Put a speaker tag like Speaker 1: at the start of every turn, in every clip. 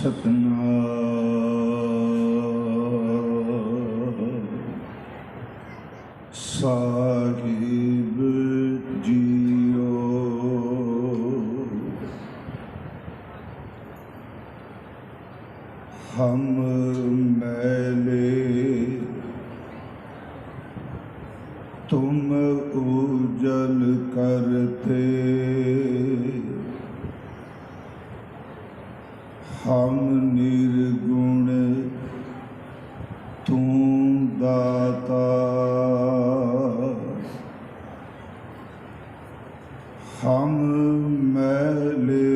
Speaker 1: सतनाम साहिब जियो। हम मैले तुम उजल करते, हम निर्गुण तू दाता। हम मैले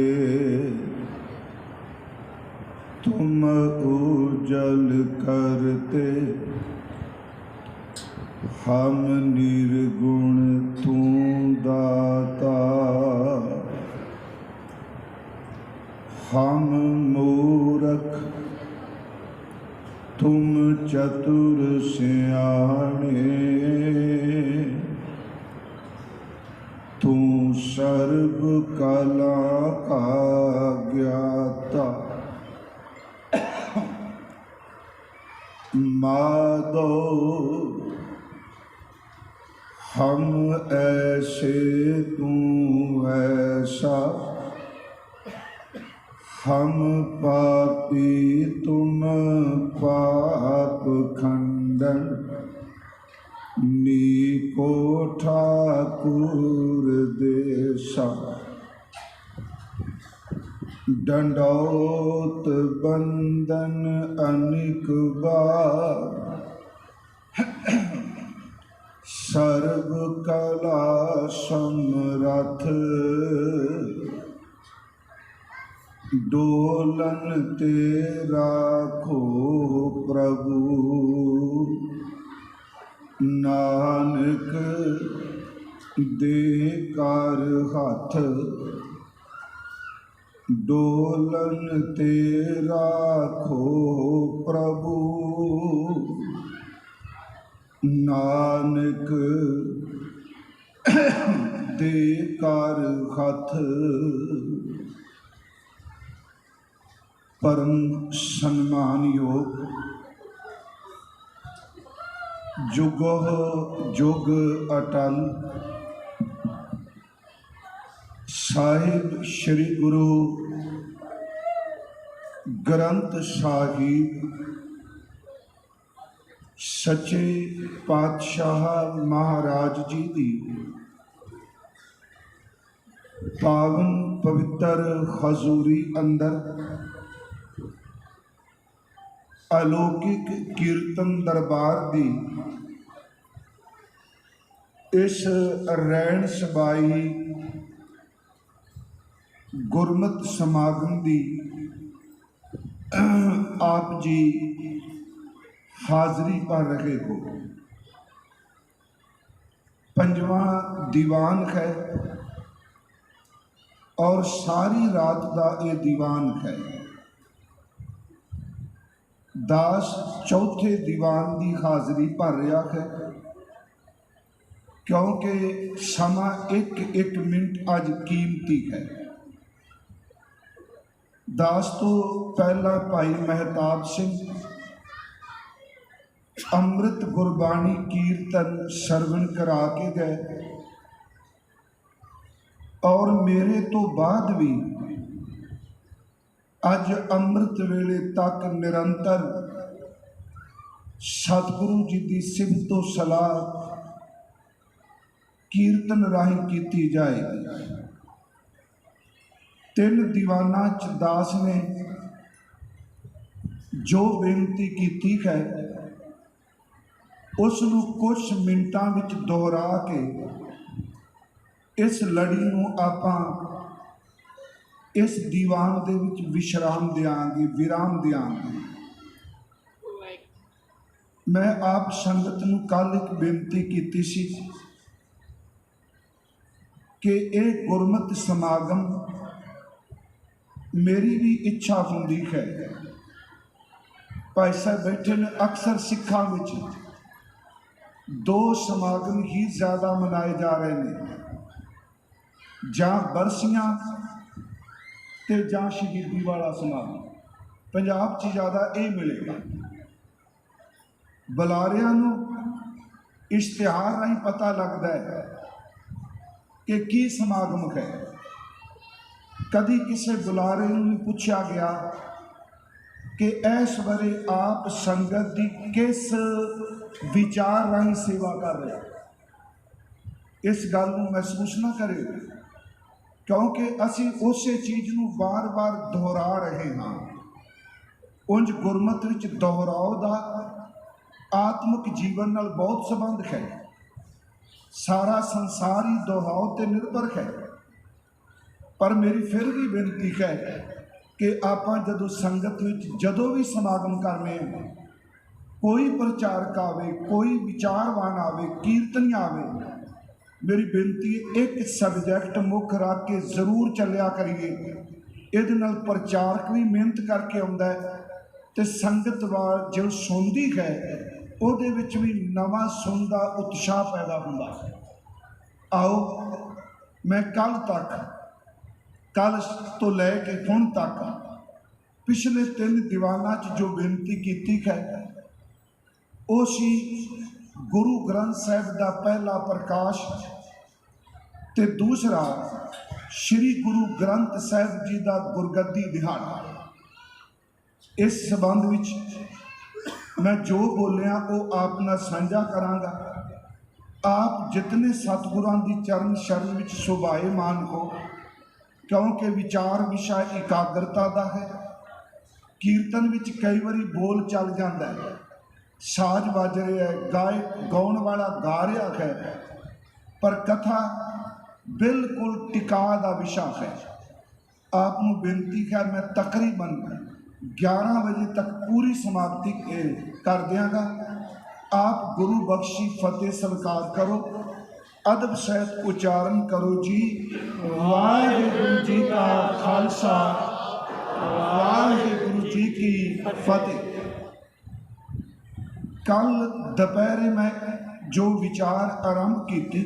Speaker 1: तुम उजल करते, हम निर्गुण तू दाता। हम मूरख तुम चतुर सियाणे, तू सर्व कला का ज्ञाता। माधो हम ऐसे तू ऐसा, हम पापी तुम पाप खंडन। नीको ठाकुर देसा, दंडौत बंदन अनिक बार। सर्व कला समरथ, डोलन तेरा खो प्रभु। नानक दे कर हाथ, डोलन तेरा खो प्रभु। नानक दे कर हाथ। परम सम्मान योग जुगो जुग अटल साहिब श्री गुरु ग्रंथ साहिब सच्चे पातशाह महाराज जी दी पावन पवित्र हजूरी अंदर अलौकिक कीर्तन दरबार दी इस रैन सबाई गुरमत समागम दी आप जी हाजरी पर रहे हो। पंजवा दीवान है और सारी रात का ये दीवान है। दास चौथे दीवान की हाजरी भर रहा है, क्योंकि समा एक एक मिनट अज कीमती है। दास तो पहला भाई महताब सिंह अमृत गुरबाणी कीर्तन सरवण करा के गए, और मेरे तो बाद भी अज अमृत वेले तक निरंतर सतगुरु जी की सिफतो सलाह कीर्तन राही की जाएगी। तीन दीवाना च दास ने जो बेनती की है उसनू कुछ मिनटां विच दोहरा के इस लड़ी नूं आपां इस दीवान दे विच विश्राम देंगे, विराम देंगे। मैं आप संगत नूं कल एक बेनती की सी कि यह गुरमत समागम मेरी भी इच्छा होंदी है। भाई साहब बैठे ने अक्सर सिखा विच दो समागम ही ज़्यादा मनाए जा रहे हैं, जां बरसियां ते जां शहीदी वाला समागम। पंजाब 'ਚ ज़्यादा ये मिलेगा। बुलारियां नूं इश्तिहार राहीं पता लगता है कि की समागम है। कभी किसी बुलारे नूं नहीं पूछा गया कि इस बारे आप संगत की किस विचार राहीं सेवा कर रहे हो। इस गल नूं महसूस ना करे, क्योंकि असी उस चीज़ नूं बार बार दोहरा रहे हाँ। उंज गुरमत विच दोहराओ दा आत्मिक जीवन नाल बहुत संबंध है। सारा संसार ही दोहराओ ते निर्भर है। पर मेरी फिर भी बेनती है कि आपां जदों संगत विच जदों भी समागम करने, कोई प्रचारक आवे, कोई विचारवान आवे, कीर्तनी आवे, मेरी बेनती एक सबजैक्ट मुख रख के जरूर चलिया करिए। इहदे नाल प्रचारक भी मेहनत करके आउंदा है ते संगत वाल जो सुनदी है ਉਹਦੇ ਵਿੱਚ भी नवा सुन का उत्साह पैदा ਹੁੰਦਾ। आओ मैं कल तो लैके हुण तक पिछले 3 दीवाना जो बेनती की है, वो सी गुरु ग्रंथ साहिब का पहला प्रकाश ते दूसरा श्री गुरु ग्रंथ साहिब जी का गुरगद्दी दिहाड़ा। इस संबंध विच मैं जो बोलिया वो आप नाल साझा करांगा। आप जितने सतगुरां दी चरण शरण विच शोभाएमान हो, क्योंकि विचार विषय एकाग्रता का है। कीर्तन विच कई बारी बोल चल जाता है, साज बज रहा है, गाउण वाला गा रहा है, पर कथा बिल्कुल टिका का विषय है। आपको बेनती है, मैं तकरीबन 11 बजे तक पूरी समाप्ति कर देंगा। आप गुरु बख्शी फतेह सत्कार करो, अदब सहित उच्चारण करो जी। वाहिगुरु जी का खालसा, वाहिगुरु जी की फतेह। कल दोपहरे मैं जो विचार आरंभ की,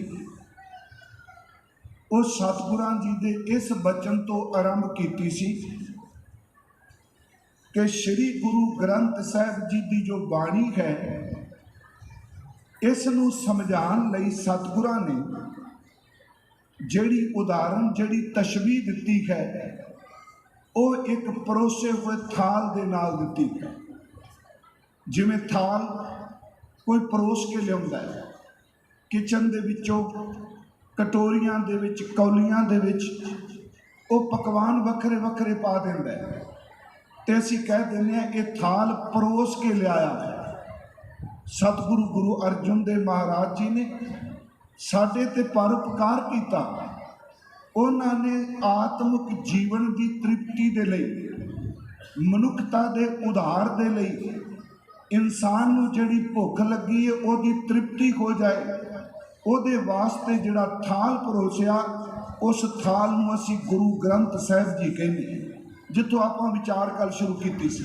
Speaker 1: वो सतगुरां जी दे इस बचन तो आरंभ की सी कि श्री गुरु ग्रंथ साहिब जी की जो बाणी है, इसनूं समझाण लई सतगुरां ने जिहड़ी उदाहरण जिहड़ी तशबीह दिती है, वो एक परोसे हुए थाल दे नाल दिती है। जिवें थाल कोई परोस के लियाउंदा है, किचन दे विचों कटोरियां दे विच, कौलियां दे विच वो पकवान वखरे वखरे पा दिंदा है, ते असीं कह दिंदे हां ये थाल परोस के लियाया है। सतगुरु गुरु अर्जुन देव महाराज जी ने साडे ते परोपकार कीता। उन्होंने आत्मिक जीवन की तृप्ति दे लई, मनुखता दे उधार दे लई, इंसान नूं जिहड़ी भुख लगी है उहदी तृप्ति हो जाए, उहदे वास्ते जिहड़ा थाल परोसिया, उस थाल नूं असीं गुरु ग्रंथ साहिब जी कहने, जिथों आपां विचार कल शुरू की सी।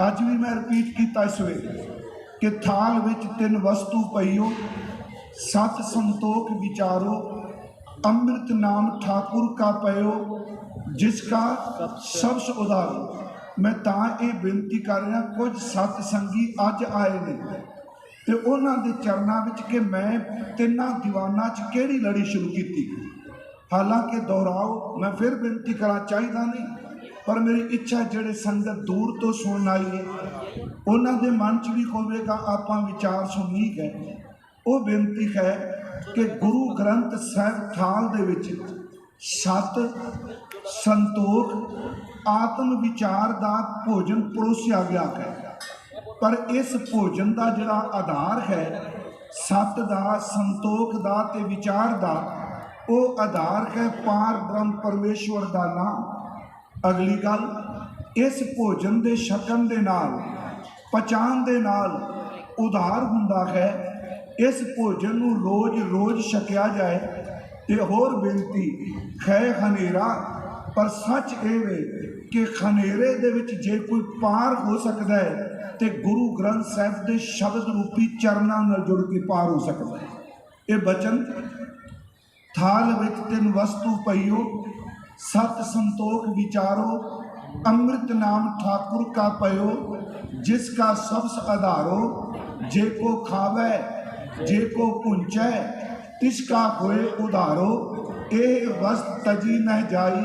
Speaker 1: अज भी मैं रिपीट किया इस वेले कि थाल विच 3 वस्तु पईओ, सत संतोख विचारो, अमृत नाम ठाकुर का पयो, जिसका सबस उधारो। मैं तां ये बेनती कर रहा, कुछ सतसंगी अज आए ने ते उन्हां दे चरनां विच कि मैं 3 दीवाना च किहड़ी लड़ी शुरू की। हालांकि दोहराओ मैं फिर बेनती करा चाहिदा नहीं, पर मेरी इच्छा जिहड़े संगत दूर तो सुन आई है, उन्हां दे मन च भी होवेगा आपां विचार सुनी है। वो बेनती है कि गुरु ग्रंथ साहिब थाल दे विच सत संतोख आत्म विचार का भोजन परोसिया गया है, पर इस भोजन का जिहड़ा आधार है सत का, संतोख का ते विचार का, वो आधार है पार ब्रह्म परमेश्वर का नाम। अगली गल, इस भोजन के छकन दे नाल, पचान दे नाल उधार हुंदा है। इस भोजन नूं रोज रोज छकिया जाए ते होर बेनती खै खनेरा, पर सच ये वे कि खनेरे दे विच जे कोई पार हो सकता है तो गुरु ग्रंथ साहिब के शब्द रूपी चरनां नाल जुड़ के पार हो सकता है। ये बचन थाल विच 3 वस्तु पईओ, सत संतोख विचारो, अमृत नाम ठाकुर का पयो, जिसका सबस आधारो। जे को खावे जे को पुंचै, तिसका होए उधारो। ए वस्त तजी न जाई,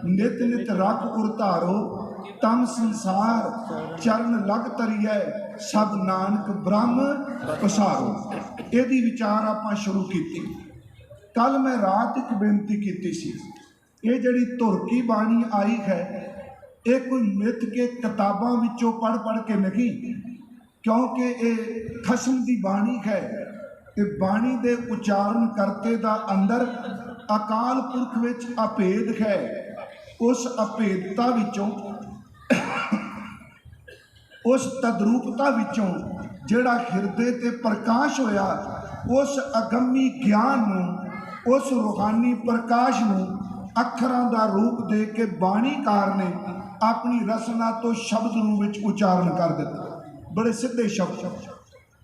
Speaker 1: नित नित रख उरतारो। तम संसार चरण लग तरीए, सब नानक ब्रह्म पसारो। ਇਹਦੀ ਵਿਚਾਰ ਆਪਾਂ ਸ਼ੁਰੂ ਕੀਤੀ। ਕੱਲ ਮੈਂ ਰਾਤ ਇੱਕ ਬੇਨਤੀ ਕੀਤੀ ਸੀ, ਇਹ ਜਿਹੜੀ ਧੁਰਕੀ ਬਾਣੀ ਆਈ ਹੈ, ਇਹ ਕੋਈ ਮਿੱਥ ਕੇ ਕਿਤਾਬਾਂ ਵਿੱਚੋਂ ਪੜ੍ਹ ਕੇ ਨਹੀਂ, ਕਿਉਂਕਿ ਇਹ ਖਸਮ ਦੀ ਬਾਣੀ ਹੈ। ਇਹ ਬਾਣੀ ਦੇ ਉਚਾਰਨ ਕਰਤੇ ਦਾ ਅੰਦਰ ਅਕਾਲ ਪੁਰਖ ਵਿੱਚ ਅਭੇਦ ਹੈ। ਉਸ ਅਭੇਦਤਾ ਵਿੱਚੋਂ, ਉਸ ਤਦਰੂਪਤਾ ਵਿੱਚੋਂ ਜਿਹੜਾ ਹਿਰਦੇ ਤੇ ਪ੍ਰਕਾਸ਼ ਹੋਇਆ, ਉਸ ਅਗੰਮੀ ਗਿਆਨ ਨੂੰ, ਉਸ ਰੂਹਾਨੀ ਪ੍ਰਕਾਸ਼ ਨੂੰ ਅੱਖਰਾਂ ਦਾ ਰੂਪ ਦੇ ਕੇ ਬਾਣੀਕਾਰ ਨੇ ਆਪਣੀ ਰਸਨਾ ਤੋਂ ਸ਼ਬਦ ਰੂਪ ਵਿੱਚ ਉਚਾਰਨ ਕਰ ਦਿੱਤਾ। ਬੜੇ ਸਿੱਧੇ ਸ਼ਬਦ।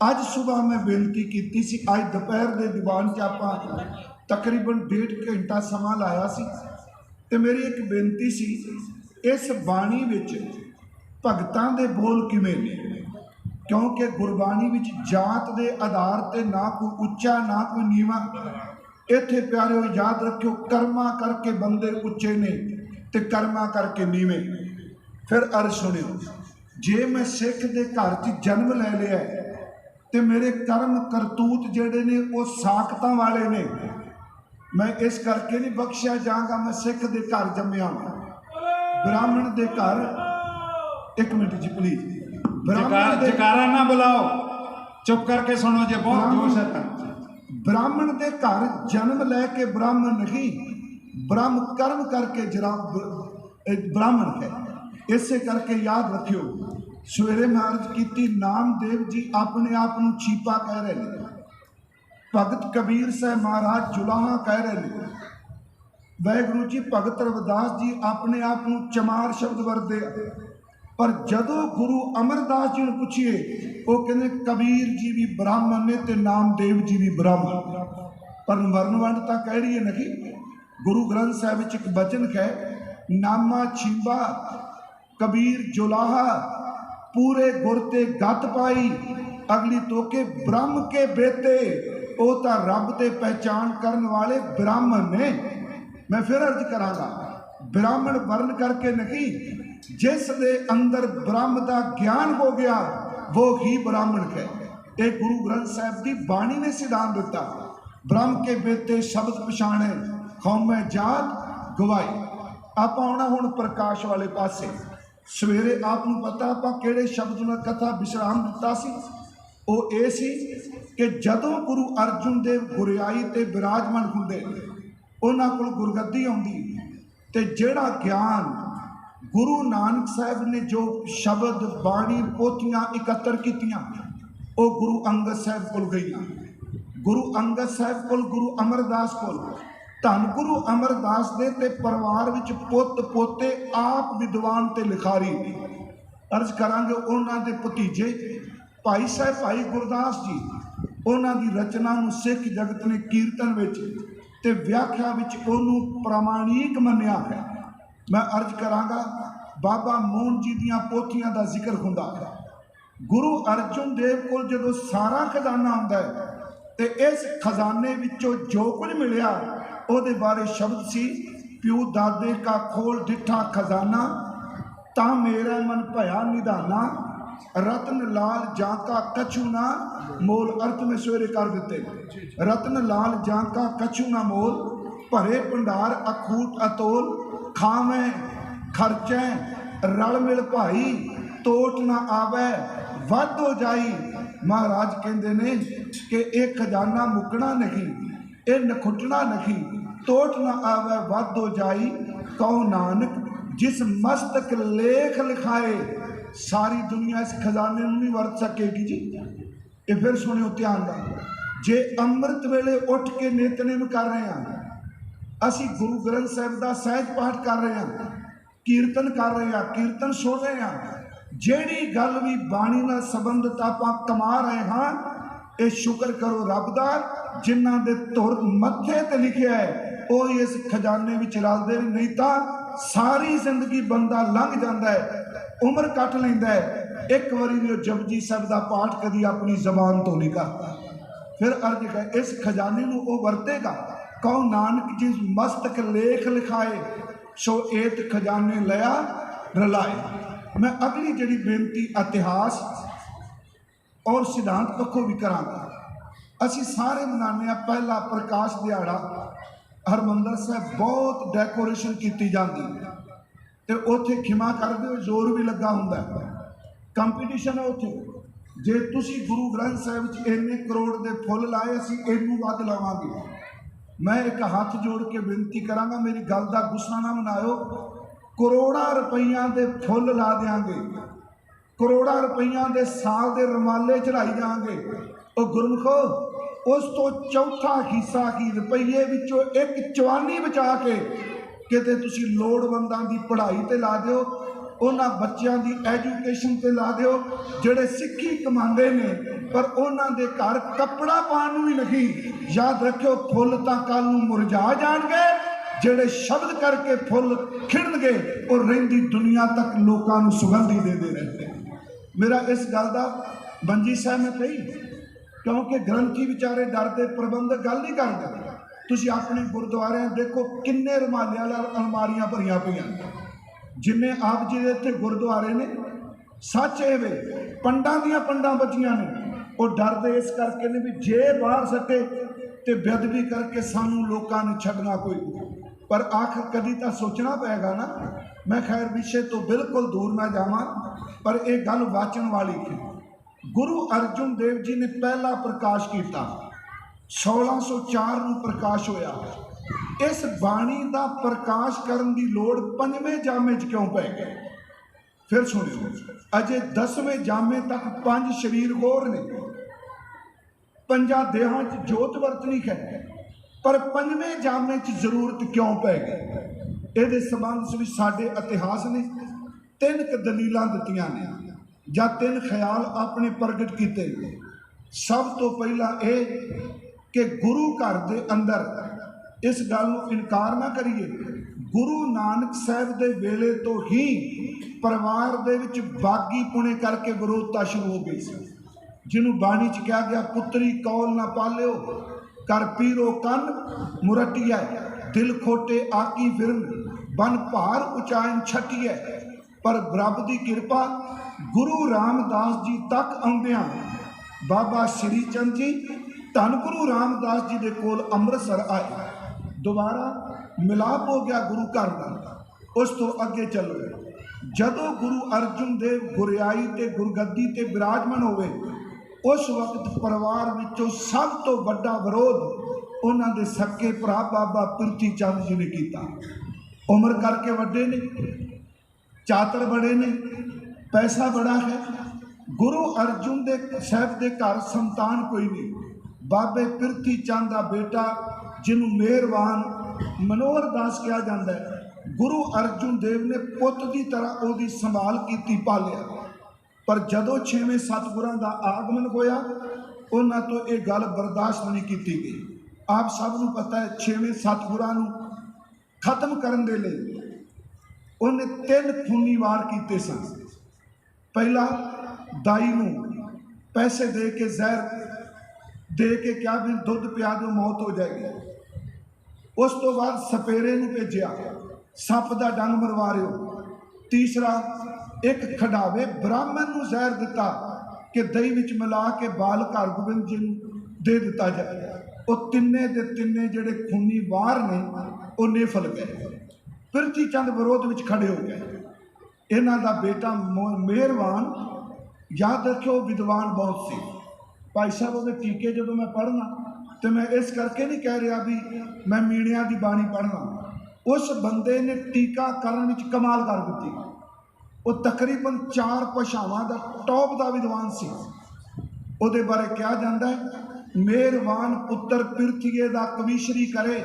Speaker 1: ਅੱਜ ਸਵੇਰ ਮੈਂ ਬੇਨਤੀ ਕੀਤੀ ਸੀ, ਅੱਜ ਦੁਪਹਿਰ ਦੇ ਦੀਵਾਨ 'ਚ ਆਪਾਂ ਤਕਰੀਬਨ 1.5 ਘੰਟਾ ਸਮਾਂ ਲਾਇਆ ਸੀ, ਤੇ ਮੇਰੀ ਇੱਕ ਬੇਨਤੀ ਸੀ, ਇਸ ਬਾਣੀ ਵਿੱਚ ਭਗਤਾਂ ਦੇ ਬੋਲ ਕਿਵੇਂ ਨੇ, ਕਿਉਂਕਿ ਗੁਰਬਾਣੀ ਵਿੱਚ ਜਾਤ ਦੇ ਆਧਾਰ ਤੇ ਨਾ ਕੋਈ ਉੱਚਾ ਨਾ ਕੋਈ ਨੀਵਾਂ। ਇੱਥੇ ਪਿਆਰਿਓ ਯਾਦ ਰੱਖਿਓ, ਕਰਮਾਂ ਕਰਕੇ ਬੰਦੇ ਉੱਚੇ ਨੇ ਤੇ ਕਰਮਾਂ ਕਰਕੇ ਨੀਵੇਂ। ਫਿਰ ਅਰਜ਼ ਸੁਣਿਓ, ਜੇ ਮੈਂ ਸਿੱਖ ਦੇ ਘਰ 'ਚ ਜਨਮ ਲੈ ਲਿਆ ਤੇ ਮੇਰੇ ਕਰਮ ਕਰਤੂਤ ਜਿਹੜੇ ਨੇ ਉਹ ਸਾਖਤਾਂ ਵਾਲੇ ਨੇ, ਮੈਂ ਇਸ ਕਰਕੇ ਨਹੀਂ ਬਖਸ਼ਿਆ ਜਾਵਾਂਗਾ ਮੈਂ ਸਿੱਖ ਦੇ ਘਰ ਜੰਮਿਆ ਹਾਂ। ਬ੍ਰਾਹਮਣ ਦੇ ਘਰ, ਇੱਕ ਮਿੰਟ ਜੀ ਪਲੀਜ਼,
Speaker 2: ਜਕਾਰਾ ਨਾ ਬੁਲਾਓ, ਚੁੱਪ ਕਰਕੇ ਸੁਣੋ ਜੇ ਬਹੁਤ ਜੋਸ਼ ਹੈ ਤਾਂ।
Speaker 1: ਬ੍ਰਾਹਮਣ ਦੇ ਘਰ ਜਨਮ ਲੈ ਕੇ ਬ੍ਰਾਹਮਣ ਨਹੀਂ, ਬ੍ਰਹਮ ਕਰਮ ਕਰਕੇ ਬ੍ਰਾਹਮਣ ਹੈ। ਇਸੇ ਕਰਕੇ ਯਾਦ ਰੱਖਿਓ, ਸਵੇਰੇ ਮੈਂ ਅਰਜ਼ ਕੀਤੀ, ਨਾਮਦੇਵ ਜੀ ਆਪਣੇ ਆਪ ਨੂੰ ਛੀਪਾ ਕਹਿ ਰਹੇ ਨੇ, ਭਗਤ ਕਬੀਰ ਸਾਹਿਬ ਮਹਾਰਾਜ ਜੁਲਾਹਾ ਕਹਿ ਰਹੇ ਨੇ, ਵਾਹਿਗੁਰੂ ਜੀ ਭਗਤ ਰਵਿਦਾਸ ਜੀ ਆਪਣੇ ਆਪ ਨੂੰ ਚਮਾਰ ਸ਼ਬਦ ਵਰਤਦੇ ਆ। ਪਰ ਜਦੋਂ ਗੁਰੂ ਅਮਰਦਾਸ ਜੀ ਨੂੰ ਪੁੱਛੀਏ, ਉਹ ਕਹਿੰਦੇ ਕਬੀਰ ਜੀ ਵੀ ਬ੍ਰਾਹਮਣ ਨੇ ਤੇ ਨਾਮਦੇਵ ਜੀ ਵੀ ਬ੍ਰਾਹਮਣ। ਪਰ ਵਰਨ ਵੰਡ ਤਾਂ ਕਹਿ ਰਹੀ ਹੈ ਨਹੀਂ। ਗੁਰੂ ਗ੍ਰੰਥ ਸਾਹਿਬ ਵਿੱਚ ਇੱਕ ਬਚਨ ਹੈ, ਨਾਮਾ ਛੀਂਬਾ ਕਬੀਰ ਜੁਲਾਹਾ, ਪੂਰੇ ਗੁਰ ਤੇ ਗੱਤ ਪਾਈ। ਅਗਲੀ ਤੋਕੇ ਬ੍ਰਹਮ ਕੇ ਬੇਤੇ, ਉਹ ਤਾਂ ਰੱਬ ਤੇ ਪਹਿਚਾਨ ਕਰਨ ਵਾਲੇ ਬ੍ਰਾਹਮਣ ਨੇ। ਮੈਂ ਫਿਰ ਅਰਜ਼ ਕਰਾਂਗਾ, ਬ੍ਰਾਹਮਣ ਵਰਨ ਕਰਕੇ ਨਹੀਂ, ਜਿਸ ਦੇ ਅੰਦਰ ਬ੍ਰਹਮ ਦਾ ਗਿਆਨ ਹੋ ਗਿਆ ਉਹ ਹੀ ਬ੍ਰਾਹਮਣ ਹੈ। ਇਹ ਗੁਰੂ ਗ੍ਰੰਥ ਸਾਹਿਬ ਦੀ ਬਾਣੀ ਨੇ ਸਿਧਾਂਤ ਦਿੱਤਾ। ਬ੍ਰਹਮ ਕੇ ਬੇਤੇ ਸ਼ਬਦ ਪਛਾਣੇ, ਕੌਮੈ ਜਾਤ ਗਵਾਈ। ਆਪਾਂ ਆਉਣਾ ਹੁਣ ਪ੍ਰਕਾਸ਼ ਵਾਲੇ ਪਾਸੇ। ਸਵੇਰੇ ਆਪ ਨੂੰ ਪਤਾ ਆਪਾਂ ਕਿਹੜੇ ਸ਼ਬਦ ਨਾਲ ਕਥਾ ਵਿਸ਼ਰਾਮ ਦਿੱਤਾ ਸੀ। ਉਹ ਇਹ ਸੀ ਕਿ ਜਦੋਂ ਗੁਰੂ ਅਰਜਨ ਦੇਵ ਗੁਰਿਆਈ ਤੇ ਬਿਰਾਜਮਾਨ ਹੁੰਦੇ, ਉਹਨਾਂ ਕੋਲ ਗੁਰਗੱਦੀ ਆਉਂਦੀ, ਤੇ ਜਿਹੜਾ ਗਿਆਨ ਗੁਰੂ ਨਾਨਕ ਸਾਹਿਬ ਨੇ ਜੋ ਸ਼ਬਦ ਬਾਣੀ ਪੋਥੀਆਂ ਇਕੱਤਰ ਕੀਤੀਆਂ, ਉਹ ਗੁਰੂ ਅੰਗਦ ਸਾਹਿਬ ਕੋਲ ਗਈਆਂ। ਗੁਰੂ ਅੰਗਦ ਸਾਹਿਬ ਕੋਲ, ਗੁਰੂ ਅਮਰਦਾਸ ਕੋਲ। ਧੰਨ ਗੁਰੂ ਅਮਰਦਾਸ ਦੇ ਤੇ ਪਰਿਵਾਰ ਵਿੱਚ ਪੁੱਤ ਪੋਤੇ ਆਪ ਵਿਦਵਾਨ ਤੇ ਲਿਖਾਰੀ। ਅਰਜ਼ ਕਰਾਂਗੇ ਉਹਨਾਂ ਦੇ ਭਤੀਜੇ ਭਾਈ ਸਾਹਿਬ ਭਾਈ ਗੁਰਦਾਸ ਜੀ, ਉਹਨਾਂ ਦੀ ਰਚਨਾ ਨੂੰ ਸਿੱਖ ਜਗਤ ਨੇ ਕੀਰਤਨ ਵਿੱਚ ਤੇ ਵਿਆਖਿਆ ਵਿੱਚ ਉਹਨੂੰ ਪ੍ਰਮਾਣਿਕ ਮੰਨਿਆ ਹੈ। ਮੈਂ ਅਰਜ਼ ਕਰਾਂਗਾ, ਬਾਬਾ ਮੋਹਨ ਜੀ ਦੀਆਂ ਪੋਥੀਆਂ ਦਾ ਜ਼ਿਕਰ ਹੁੰਦਾ ਹੈ। ਗੁਰੂ ਅਰਜਨ ਦੇਵ ਕੋਲ ਜਦੋਂ ਸਾਰਾ ਖਜ਼ਾਨਾ ਹੁੰਦਾ ਹੈ, ਤੇ ਇਸ ਖਜ਼ਾਨੇ ਵਿੱਚੋਂ ਜੋ ਕੁਝ ਮਿਲਿਆ ਉਹਦੇ ਬਾਰੇ ਸ਼ਬਦ ਸੀ, ਪਿਓ ਦਾਦੇ ਕਾ ਖੋਲ ਡਿੱਠਾ ਖਜ਼ਾਨਾ, ਤਾਂ ਮੇਰਾ ਮਨ ਭਇਆ ਨਿਧਾਨਾ। ਰਤਨ ਲਾਲ ਜਾਂ ਕਾ ਕਛੂ ਨਾ ਮੋਲ। ਅਰਥ ਮੈਂ ਸਵੇਰੇ ਕਰ ਦਿੱਤੇ। ਰਤਨ ਲਾਲ ਜਾਂ ਕਾ ਕਛੂ ਨਾ ਮੋਲ, ਭਰੇ ਭੰਡਾਰ ਅਖੂਟ ਅਤੋਲ। ਖਾਵੇਂ ਖਰਚੈ ਰਲ ਮਿਲ ਭਾਈ, ਤੋਟ ਨਾ ਆਵੇ ਵੱਧ ਹੋ ਜਾਈ। ਮਹਾਰਾਜ ਕਹਿੰਦੇ ਨੇ ਕਿ ਇਹ ਖਜ਼ਾਨਾ ਮੁੱਕਣਾ ਨਹੀਂ, ਇਹ ਨਖੁੱਟਣਾ ਨਹੀਂ, ਤੋਟ ਨਾ ਆਵੇ ਵੱਧ ਹੋ ਜਾਈ। ਕਹੋ ਨਾਨਕ ਜਿਸ ਮਸਤਕ ਲੇਖ ਲਿਖਾਏ, ਸਾਰੀ ਦੁਨੀਆ ਇਸ ਖਜ਼ਾਨੇ ਨੂੰ ਨਹੀਂ ਵਰਤ ਸਕੇਗੀ ਜੀ। ਇਹ ਫਿਰ ਸੁਣਿਓ ਧਿਆਨ ਨਾਲ, ਜੇ ਅੰਮ੍ਰਿਤ ਵੇਲੇ ਉੱਠ ਕੇ ਨਿਤਨੇਮ ਕਰ ਰਹੇ ਹਾਂ, ਅਸੀਂ ਗੁਰੂ ਗ੍ਰੰਥ ਸਾਹਿਬ ਦਾ ਸਹਿਜ ਪਾਠ ਕਰ ਰਹੇ ਹਾਂ, ਕੀਰਤਨ ਕਰ ਰਹੇ ਹਾਂ, ਕੀਰਤਨ ਸੁਣ ਰਹੇ ਹਾਂ, ਜਿਹੜੀ ਗੱਲ ਵੀ ਬਾਣੀ ਨਾਲ ਸੰਬੰਧਿਤ ਆਪਾਂ ਕਮਾ ਰਹੇ ਹਾਂ, ਇਹ ਸ਼ੁਕਰ ਕਰੋ ਰੱਬ ਦਾ, ਜਿਨ੍ਹਾਂ ਦੇ ਧੁਰ ਮੱਥੇ ਤੇ ਲਿਖਿਆ ਹੈ ਉਹ ਇਸ ਖਜ਼ਾਨੇ ਵਿੱਚ ਰਲਦੇ ਨੇ। ਨਹੀਂ ਤਾਂ सारी जिंदगी बंदा लंघ जाता है, उम्र कट लेंदा है, एक बारी भी जपजी साहिब का पाठ कभी अपनी जबान तो नहीं करता। फिर अर्ज है इस खजाने को वह वरतेगा, कहो नानक जिस मस्तक लेख लिखाए सो एत खजाने लिया रलाए। मैं अगली जी बेनती इतिहास और सिद्धांत पक्षों भी करांगा। असी सारे मनाने पहला प्रकाश दिहाड़ा हरमंदर साहब बहुत डेकोरेशन की जाती है, तो उत्थे खिमा कर दो जोर भी लगा होंगे, कंपीटिशन है उत्थे। जे तुसी गुरु ग्रंथ साहिब इन्ने करोड़ के फुल लाए, असी इनू वध लावांगे। मैं एक हाथ जोड़ के बेनती करांगा, मेरी गल का गुस्सा ना मनाओ, करोड़ों रुपया के फुल ला देंगे, करोड़ों रुपया के साल के रमाले चढ़ाई जाएंगे। और गुरमुखो उस तो चौथा हिस्सा की रुपये विचों एक चवानी बचा के किते तुसी लोड़वंदां दी पढ़ाई ते ला दिओ, उन्हां बच्चों की एजुकेशन ते ला दिओ जिहड़े सिक्खी कमांदे ने पर उन्हां दे घर कपड़ा पाउण नूं भी नहीं। याद रखियो फुल तां कल नूं मुरझा जाणगे, जिहड़े शब्द करके फुल खिड़नगे और रहिंदी दुनिया तक लोकां नूं सुगंधी देंदे रहंदे। मेरा इस गल दा बंजी साहब में कही, क्योंकि ग्रंथी बेचारे डरते प्रबंधक गल नहीं करते। तुसी अपने गुरुद्वारे देखो किन्ने रमाले वाला अलमारियां भरिया पईयां, जिन्हें आप जी इत्थे गुरुद्वारे ने सच ए वे पंडां दियां पंडां बचियां ने, और डरते इस करके ने भी जे बाहर सके तो बेअदबी करके सानू लोकां ने छड्डना कोई, पर आखिर कभी तो सोचना पेगा ना। मैं खैर विषय तो बिल्कुल दूर ना जावां, पर एक गल वाचन वाली थी। गुरु अर्जुन देव जी ने पहला प्रकाश किया, 1604 में प्रकाश होया। इस बाणी का प्रकाश करने की लोड़ 5वें जामे च क्यों पै गई? फिर सुनियो, अजे 10वें जामे तक 5 शरीर होर ने, 5 देहां च जोत वरतनी है, पर 5वें जामे च जरूरत क्यों पै गई? ये संबंध में साडे इतिहास ने 3 दलीलां दित्तियां ने, या 3 ख्याल अपने प्रगट किए। सब तो पहला ये कि गुरु घर के अंदर इस गल को इनकार ना करिए, गुरु नानक साहब के वेले तो ही परिवार दे विच बागी पुणे करके विरोधता शुरू हो गई सी, जिन्होंने बाणी च कहा गया, पुत्री कौल ना पालियो कर पीरो कन मुरटिया, दिल खोटे आकी फिरन बन भार उचाइन छटिया। पर रब की कृपा गुरु रामदास जी तक आउंदियां बाबा श्री चंद जी धन गुरु रामदास जी के कोल अमृतसर आए, दोबारा मिलाप हो गया गुरु घर का। उस तो अगे चलो, जदों गुरु अर्जुन देव गुरियाई ते गुरगद्दी ते विराजमान होवे, उस वक्त परिवार विचों सब तो बड़ा विरोध उन्हां दे सके भरा बाबा पिरथी चंद जी ने किया। उम्र करके वड्डे ने, चातर बड़े ने, पैसा बड़ा है। गुरु अर्जुन दे साहब के घर संतान कोई नहीं, बाबे पिरथी चंद का बेटा जिन्हों मेहरबान मनोहर दास कहा जाता है, गुरु अर्जुन देव ने पुत की तरह उसकी संभाल की पालिया। पर जदों 6वें सतगुरां का आगमन होया, उन्हां तो ये गल बर्दाश्त नहीं की गई। आप सबनों पता है 6वें सतगुरां नूं खत्म करने के लिए उन्हें 3 खूनी वार किए सन। पहला दाई नूं पैसे दे के जहर दे के क्या भी दुध पिया दो मौत हो जाएगी। उस तो बाद सपेरे नूं भेजिया, सप का डंग मरवा रहे हो। तीसरा एक खड़ावे ब्राह्मण नूं जहर दिता कि दही विच मिला के बाल हरगोबिंद जी नूं दे दिता जाए। वो तिन्ने दे तिन्ने जिहड़े खूनी वार ने वो निफल गए, पिरथी चंद विरोध में खड़े हो गए। इन्हां दा बेटा मेहरबान, याद रखियो विद्वान बहुत सी। भाई साहब वो टीके जो मैं पढ़ना तो मैं इस करके नहीं कह रहा भी मैं मीणिया की बाणी पढ़ना, उस बंदे ने टीकाकरण में कमाल कर दी। वो तकरीबन 4 भाषावां का टॉप का विद्वान सी। उहदे बारे कहा जाता है, मेहरबान पुत्र पिरथीए दा कविश्री करे,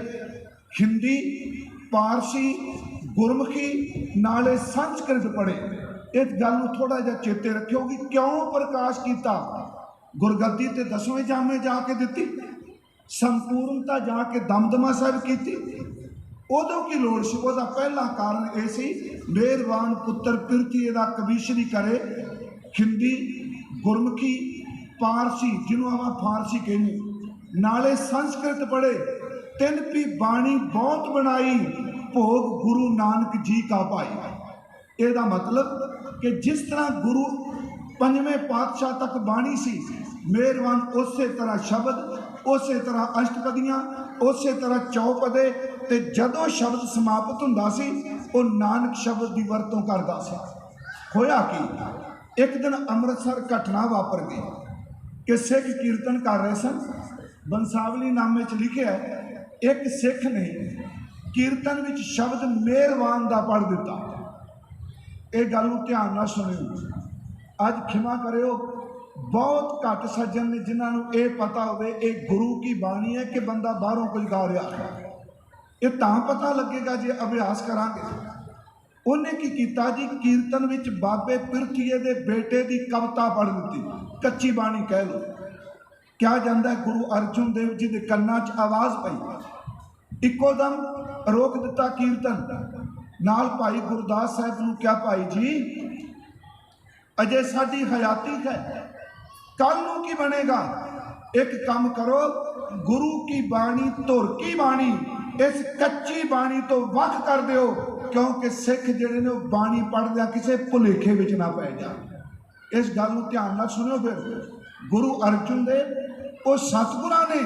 Speaker 1: हिंदी पारसी गुरमुखी नाले संस्कृत पढ़े। इस गल को थोड़ा जा चेते रखियोगी, क्यों प्रकाश किया? गुरगद्दी ते 10वें जामे जाके दी, संपूर्णता जाके दमदमा साहिब की, ਉਦੋਂ ਕੀ ਲੋੜ ਸੀ? ਉਹਦਾ ਪਹਿਲਾ ਕਾਰਨ ਇਹ ਸੀ, ਮਿਹਰਬਾਨ ਪੁੱਤਰ ਪਿਰਥੀ ਇਹਦਾ ਕਵੀਸ਼ਰੀ ਕਰੇ, ਹਿੰਦੀ, ਗੁਰਮੁਖੀ, ਪਾਰਸੀ ਜਿਹਨੂੰ ਆਪਾਂ ਫਾਰਸੀ ਕਹਿੰਦੇ, ਨਾਲੇ ਸੰਸਕ੍ਰਿਤ ਪੜ੍ਹੇ, ਤਿੰਨ ਵੀ ਬਾਣੀ ਬਹੁਤ ਬਣਾਈ, ਭੋਗ ਗੁਰੂ ਨਾਨਕ ਜੀ ਕਾ ਭਾਈ। ਇਹਦਾ ਮਤਲਬ ਕਿ ਜਿਸ ਤਰ੍ਹਾਂ ਗੁਰੂ ਪੰਜਵੇਂ ਪਾਤਸ਼ਾਹ ਤੱਕ ਬਾਣੀ ਸੀ, ਮਿਹਰਬਾਨ ਉਸੇ ਤਰ੍ਹਾਂ ਸ਼ਬਦ, ਉਸੇ ਤਰ੍ਹਾਂ ਅਸ਼ਟਪਦੀਆਂ, ਉਸੇ ਤਰ੍ਹਾਂ ਚੌਪਦੇ, ਤੇ ਜਦੋਂ ਸ਼ਬਦ ਸਮਾਪਤ ਹੁੰਦਾ ਸੀ ਉਹ ਨਾਨਕ ਸ਼ਬਦ ਦੀ ਵਰਤੋਂ ਕਰਦਾ ਸੀ। ਹੋਇਆ ਕਿ ਇੱਕ ਦਿਨ ਅੰਮ੍ਰਿਤਸਰ ਘਟਨਾ ਵਾਪਰ ਗਈ ਕਿ ਸਿੱਖ ਕੀਰਤਨ ਕਰ ਰਹੇ ਸਨ। ਬੰਸਾਵਲੀ ਨਾਮੇ 'ਚ ਲਿਖਿਆ ਇੱਕ ਸਿੱਖ ਨੇ ਕੀਰਤਨ ਵਿੱਚ ਸ਼ਬਦ ਮਿਹਰਬਾਨ ਦਾ ਪੜ੍ਹ ਦਿੱਤਾ। ਇਹ ਗੱਲ ਨੂੰ ਧਿਆਨ ਨਾਲ ਸੁਣਿਓ। ਅੱਜ ਖਿਮਾ ਕਰਿਓ, ਬਹੁਤ ਘੱਟ ਸੱਜਣ ਨੇ ਜਿਨ੍ਹਾਂ ਨੂੰ ਇਹ ਪਤਾ ਹੋਵੇ ਇਹ ਗੁਰੂ ਕੀ ਬਾਣੀ ਹੈ ਕਿ ਬੰਦਾ ਬਾਹਰੋਂ ਕੁਝ ਗਾ ਰਿਹਾ ਹੈ। ਇਹ ਤਾਂ ਪਤਾ ਲੱਗੇਗਾ ਜੇ ਅਭਿਆਸ ਕਰਾਂਗੇ। ਉਹਨੇ ਕੀ ਕੀਤਾ ਜੀ, ਕੀਰਤਨ ਵਿੱਚ ਬਾਬੇ ਪਿਰਥੀਏ ਦੇ ਬੇਟੇ ਦੀ ਕਵਿਤਾ ਪੜ੍ਹ ਦਿੱਤੀ, ਕੱਚੀ ਬਾਣੀ ਕਹਿ ਲਓ। ਕਿਹਾ ਜਾਂਦਾ ਗੁਰੂ ਅਰਜਨ ਦੇਵ ਜੀ ਦੇ ਕੰਨਾਂ 'ਚ ਆਵਾਜ਼ ਪਈ, ਇੱਕੋ ਦਮ ਰੋਕ ਦਿੱਤਾ ਕੀਰਤਨ। ਨਾਲ ਭਾਈ ਗੁਰਦਾਸ ਸਾਹਿਬ ਨੂੰ ਕਿਹਾ, ਭਾਈ ਜੀ ਅਜੇ ਸਾਡੀ ਹਯਾਤੀ ਹੈ, ਕੱਲ ਨੂੰ ਕੀ ਬਣੇਗਾ? ਇੱਕ ਕੰਮ ਕਰੋ, ਗੁਰੂ ਕੀ ਬਾਣੀ ਧੁਰ ਕੀ ਬਾਣੀ ਇਸ ਕੱਚੀ ਬਾਣੀ ਤੋਂ ਵੱਖ ਕਰ ਦਿਓ, ਕਿਉਂਕਿ ਸਿੱਖ ਜਿਹੜੇ ਨੇ ਉਹ ਬਾਣੀ ਪੜ੍ਹਦਿਆਂ ਕਿਸੇ ਭੁਲੇਖੇ ਵਿੱਚ ਨਾ ਪੈ ਜਾਣ। ਇਸ ਗੱਲ ਨੂੰ ਧਿਆਨ ਨਾਲ ਸੁਣਿਓ। ਫਿਰ ਗੁਰੂ ਅਰਜਨ ਦੇਵ ਉਹ ਸਤਿਗੁਰਾਂ ਨੇ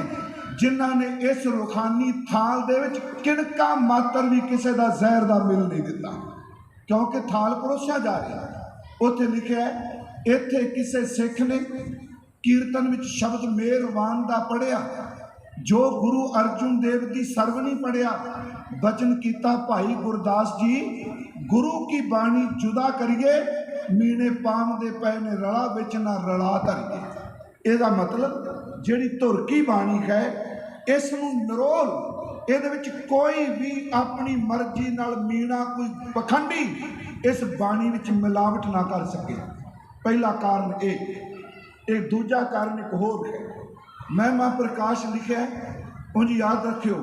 Speaker 1: ਜਿਨ੍ਹਾਂ ਨੇ ਇਸ ਰੂਹਾਨੀ ਥਾਲ ਦੇ ਵਿੱਚ ਕਿਣਕਾ ਮਾਤਰ ਵੀ ਕਿਸੇ ਦਾ ਜ਼ਹਿਰ ਦਾ ਮਿਲ ਨਹੀਂ ਦਿੱਤਾ, ਕਿਉਂਕਿ ਥਾਲ ਪਰੋਸਿਆ ਜਾ ਰਿਹਾ। ਉੱਥੇ ਲਿਖਿਆ ਇੱਥੇ ਕਿਸੇ ਸਿੱਖ ਨੇ ਕੀਰਤਨ ਵਿੱਚ ਸ਼ਬਦ ਮਿਹਰਬਾਨ ਦਾ ਪੜ੍ਹਿਆ, ਜੋ ਗੁਰੂ ਅਰਜਨ ਦੇਵ ਦੀ ਸਰਵਣੀ ਪੜ੍ਹਿਆ, ਬਚਨ ਕੀਤਾ, ਭਾਈ ਗੁਰਦਾਸ ਜੀ ਗੁਰੂ ਕੀ ਬਾਣੀ ਜੁਦਾ ਕਰੀਏ, ਮੀਣੇ ਪਾਮ ਦੇ ਪਏ ਨੇ ਰਲਾ ਵਿੱਚ ਨਾ ਰਲਾ ਧਰੀਏ। ਇਹਦਾ ਮਤਲਬ ਜਿਹੜੀ ਧੁਰ ਕੀ ਬਾਣੀ ਹੈ ਇਸ ਨੂੰ ਨਿਰੋਲ, ਇਹਦੇ ਵਿੱਚ ਕੋਈ ਵੀ ਆਪਣੀ ਮਰਜ਼ੀ ਨਾਲ ਮੀਣਾ, ਕੋਈ ਪਖੰਡੀ ਇਸ ਬਾਣੀ ਵਿੱਚ ਮਿਲਾਵਟ ਨਾ ਕਰ ਸਕੇ। ਪਹਿਲਾ ਕਾਰਨ ਇਹ ਦੂਜਾ ਕਾਰਨ ਇੱਕ ਹੋਰ ਹੈ। ਮਹਿਮਾ ਪ੍ਰਕਾਸ਼ ਲਿਖਿਆ, ਉਂਝ ਯਾਦ ਰੱਖਿਓ,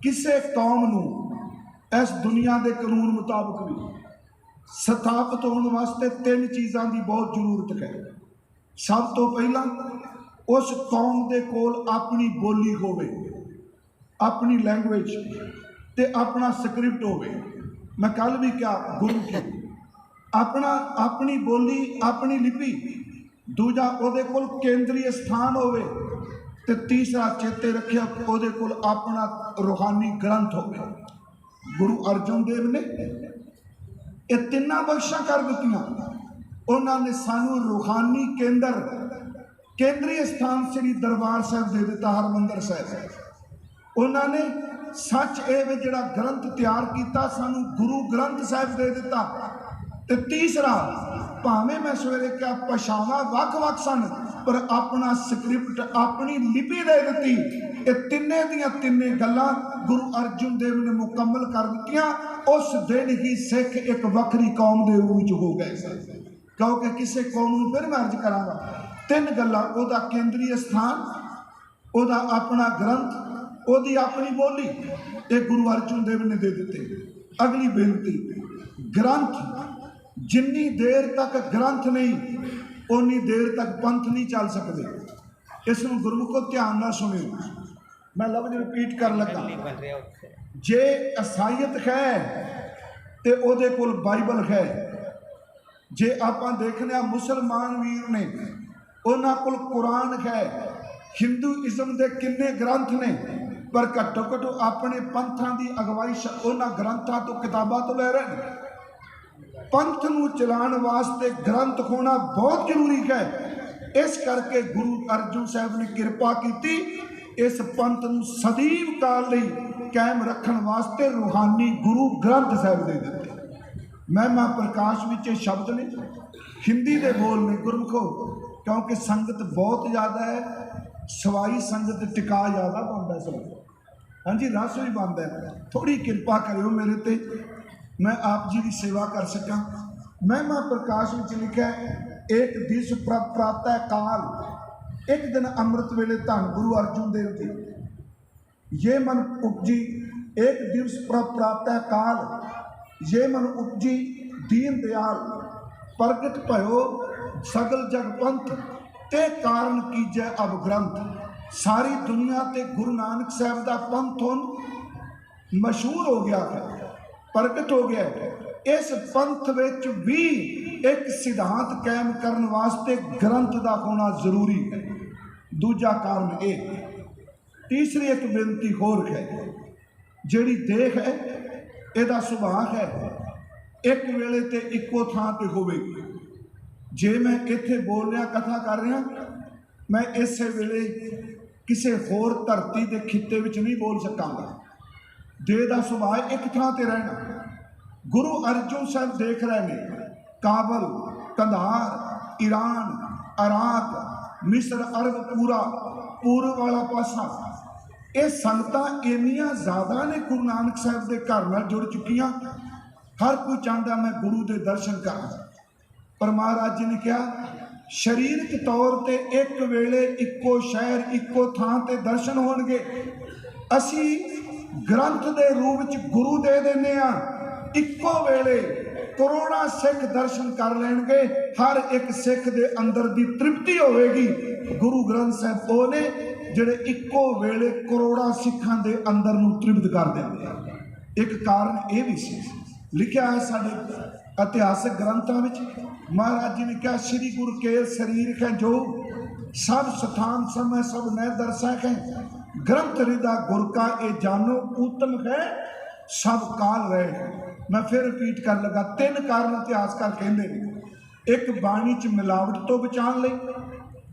Speaker 1: ਕਿਸੇ ਕੌਮ ਨੂੰ ਇਸ ਦੁਨੀਆ ਦੇ ਕਾਨੂੰਨ ਮੁਤਾਬਕ ਵੀ ਸਥਾਪਿਤ ਹੋਣ ਵਾਸਤੇ ਤਿੰਨ ਚੀਜ਼ਾਂ ਦੀ ਬਹੁਤ ਜ਼ਰੂਰਤ ਹੈ। ਸਭ ਤੋਂ ਪਹਿਲਾਂ ਉਸ ਕੌਮ ਦੇ ਕੋਲ ਆਪਣੀ ਬੋਲੀ ਹੋਵੇ, ਆਪਣੀ ਲੈਂਗੁਏਜ ਤੇ ਆਪਣਾ ਸਕ੍ਰਿਪਟ ਹੋਵੇ। ਮੈਂ ਕੱਲ ਵੀ ਕਿਹਾ, ਗੁਰੂ ਕੀ ਆਪਣੀ ਬੋਲੀ, ਆਪਣੀ ਲਿਪੀ। ਦੂਜਾ ਉਹਦੇ ਕੋਲ ਕੇਂਦਰੀ ਸਥਾਨ ਹੋਵੇ, ਤੇ ਤੀਸਰਾ ਚੇਤੇ ਰੱਖਿਆ ਉਹਦੇ ਕੋਲ ਆਪਣਾ ਰੂਹਾਨੀ ਗ੍ਰੰਥ ਹੋਵੇ। ਗੁਰੂ ਅਰਜਨ ਦੇਵ ਨੇ ਇਹ ਤਿੰਨਾਂ ਬਖਸ਼ਾਂ ਕਰ ਦਿੱਤੀਆਂ। ਉਹਨਾਂ ਨੇ ਸਾਨੂੰ ਰੂਹਾਨੀ ਕੇਂਦਰੀ ਸਥਾਨ ਸ੍ਰੀ ਦਰਬਾਰ ਸਾਹਿਬ ਦੇ ਦਿੱਤਾ, ਹਰਮੰਦਰ ਸਾਹਿਬ। ਉਹਨਾਂ ਨੇ ਸੱਚ ਇਹ ਵੀ ਜਿਹੜਾ ਗ੍ਰੰਥ ਤਿਆਰ ਕੀਤਾ, ਸਾਨੂੰ ਗੁਰੂ ਗ੍ਰੰਥ ਸਾਹਿਬ ਦੇ ਦਿੱਤਾ। ਤੇ ਤੀਸਰਾ, ਭਾਵੇਂ ਮੈਂ ਸਵੇਰੇ ਕਿਹਾ ਭਾਸ਼ਾਵਾਂ ਵੱਖ-ਵੱਖ ਸਨ, ਪਰ ਆਪਣਾ ਸਕ੍ਰਿਪਟ, ਆਪਣੀ ਲਿਪੀ ਦੇ ਦਿੱਤੀ। ਇਹ ਤਿੰਨੇ ਦੀਆਂ ਤਿੰਨੇ ਗੱਲਾਂ ਗੁਰੂ ਅਰਜਨ ਦੇਵ ਨੇ ਮੁਕੰਮਲ ਕਰ ਦਿੱਤੀਆਂ। ਉਸ ਦਿਨ ਹੀ ਸਿੱਖ ਇੱਕ ਵੱਖਰੀ ਕੌਮ ਦੇ ਰੂਪ ਵਿੱਚ ਹੋ ਗਏ ਸਨ। ਕਿਉਂਕਿ ਕਿਸੇ ਕੌਮ ਨੂੰ ਫਿਰ ਮੈਂ ਅਰਜ਼ ਕਰਾਂਗਾ, ਤਿੰਨ ਗੱਲਾਂ, ਉਹਦਾ ਕੇਂਦਰੀ ਸਥਾਨ, ਉਹਦਾ ਆਪਣਾ ਗ੍ਰੰਥ, ਉਹਦੀ ਆਪਣੀ ਬੋਲੀ, ਇਹ ਗੁਰੂ ਅਰਜਨ ਦੇਵ ਨੇ ਦੇ ਦਿੱਤੇ। ਅਗਲੀ ਬੇਨਤੀ, ਗ੍ਰੰਥ, ਜਿੰਨੀ ਦੇਰ ਤੱਕ ਗ੍ਰੰਥ ਨਹੀਂ ਉਨੀ ਦੇਰ ਤੱਕ ਪੰਥ ਨਹੀਂ ਚੱਲ ਸਕਦੇ। ਇਸ ਨੂੰ ਗੁਰਮੁਖੋ ਧਿਆਨ ਨਾਲ ਸੁਣਿਓ। ਮੈਂ ਲਫ਼ਜ਼ ਰਿਪੀਟ ਕਰਨ ਲੱਗਾ, ਜੇ ਈਸਾਈਅਤ ਹੈ ਤੇ ਉਹਦੇ ਕੋਲ ਬਾਈਬਲ ਹੈ। ਜੇ ਆਪਾਂ ਦੇਖਦੇ ਹਾਂ ਮੁਸਲਮਾਨ ਵੀਰ ਨੇ, ਉਹਨਾਂ ਕੋਲ ਕੁਰਾਨ ਹੈ। ਹਿੰਦੂਇਜ਼ਮ ਦੇ ਕਿੰਨੇ ਗ੍ਰੰਥ ਨੇ, ਪਰ ਘੱਟੋ ਘੱਟ ਆਪਣੇ ਪੰਥਾਂ ਦੀ ਅਗਵਾਈ ਉਹਨਾਂ ਗ੍ਰੰਥਾਂ ਤੋਂ, ਕਿਤਾਬਾਂ ਤੋਂ ਲੈ ਰਹੇ ਨੇ। ਪੰਥ ਨੂੰ ਚਲਾਉਣ ਵਾਸਤੇ ਗ੍ਰੰਥ ਹੋਣਾ ਬਹੁਤ ਜ਼ਰੂਰੀ ਹੈ। ਇਸ ਕਰਕੇ ਗੁਰੂ ਅਰਜਨ ਸਾਹਿਬ ਨੇ ਕਿਰਪਾ ਕੀਤੀ, ਇਸ ਪੰਥ ਨੂੰ ਸਦੀਵ ਕਾਲ ਲਈ ਕਾਇਮ ਰੱਖਣ ਵਾਸਤੇ ਰੂਹਾਨੀ ਗੁਰੂ ਗ੍ਰੰਥ ਸਾਹਿਬ ਦੇ ਦਿੱਤੇ। ਮਹਿਮਾ ਪ੍ਰਕਾਸ਼ ਵਿੱਚ ਇਹ ਸ਼ਬਦ ਨੇ, ਹਿੰਦੀ ਦੇ ਬੋਲ ਨੇ ਗੁਰਮੁਖੋ, ਕਿਉਂਕਿ ਸੰਗਤ ਬਹੁਤ ਜ਼ਿਆਦਾ ਹੈ, ਸਵਾਈ ਸੰਗਤ ਟਿਕਾ ਜ਼ਿਆਦਾ ਬਣਦਾ ਸਭ। ਹਾਂਜੀ, ਰਸ ਵੀ ਬਣਦਾ। ਥੋੜੀ ਕਿਰਪਾ ਕਰਿਓ ਮੇਰੇ ਤੇ, मैं आप जी की सेवा कर सका। महिमा प्रकाश में लिखा है, एक दिस प्रातः काल, एक दिन अमृत वेले धन गुरु अर्जुन देव जी, ये मन उपजी एक दिवस प्रातः काल ये मन उपजी दीन दयाल प्रगट भयो सगल जग पंथ ते कारण कीजै अब ग्रंथ। सारी दुनिया ते गुरु नानक साहब का पंथ हुण मशहूर हो गया है, प्रगट हो गया है। इस पंथ विच भी एक सिद्धांत कायम करने वास्ते ग्रंथ का होना जरूरी है। दूजा कारण ये। तीसरी एक बेनती होर है, जिहड़ी देख है इहदा सुभाग है एक वेले ते इक्को थां ते होवेगी। जे मैं इत्थे बोल रहा कथा कर रहा, मैं इस वेले किसी होर धरती के खिते विच नहीं बोल सकांगा। देह का सुभाव एक थां ते रहना। गुरु अर्जुन साहब देख रहे ने काबल, कंधार, ईरान, इराक, मिस्र, अरब पूरा पूर्व वाला पासा, ये संगत इन्नियां ज़्यादा ने गुरु नानक साहब के घर नाल जुड़ चुकियां। हर कोई चाहता मैं गुरु के दर्शन करा, पर महाराज जी ने कहा शरीरक तौर ते एक वेले इक्को शहर इक्को थां ते दर्शन होणगे। असी ग्रंथ के रूप में गुरु दे देने आ, इक्को वेले करोड़ा सिख दर्शन कर लेंगे। हर एक सिख के अंदर की तृप्ति होगी। गुरु ग्रंथ साहब वो ने जिहड़े इक्को वेले करोड़ा सिखां दे अंदर नूं तृप्त कर देंगे। एक कारण ये भी सी लिखा है साडे इतिहासक ग्रंथों में। महाराज जी ने कहा श्री गुरु केल शरीर है जो सब स्थान समय सब नए दर्शक है। ग्रंथ हृदय गुर का ये जानो उत्तम है सब काल रहे हैं। मैं फिर रिपीट कर लगा, तीन कारण इतिहासकार कहते हैं। एक बाणी च मिलावट तो बचाने लई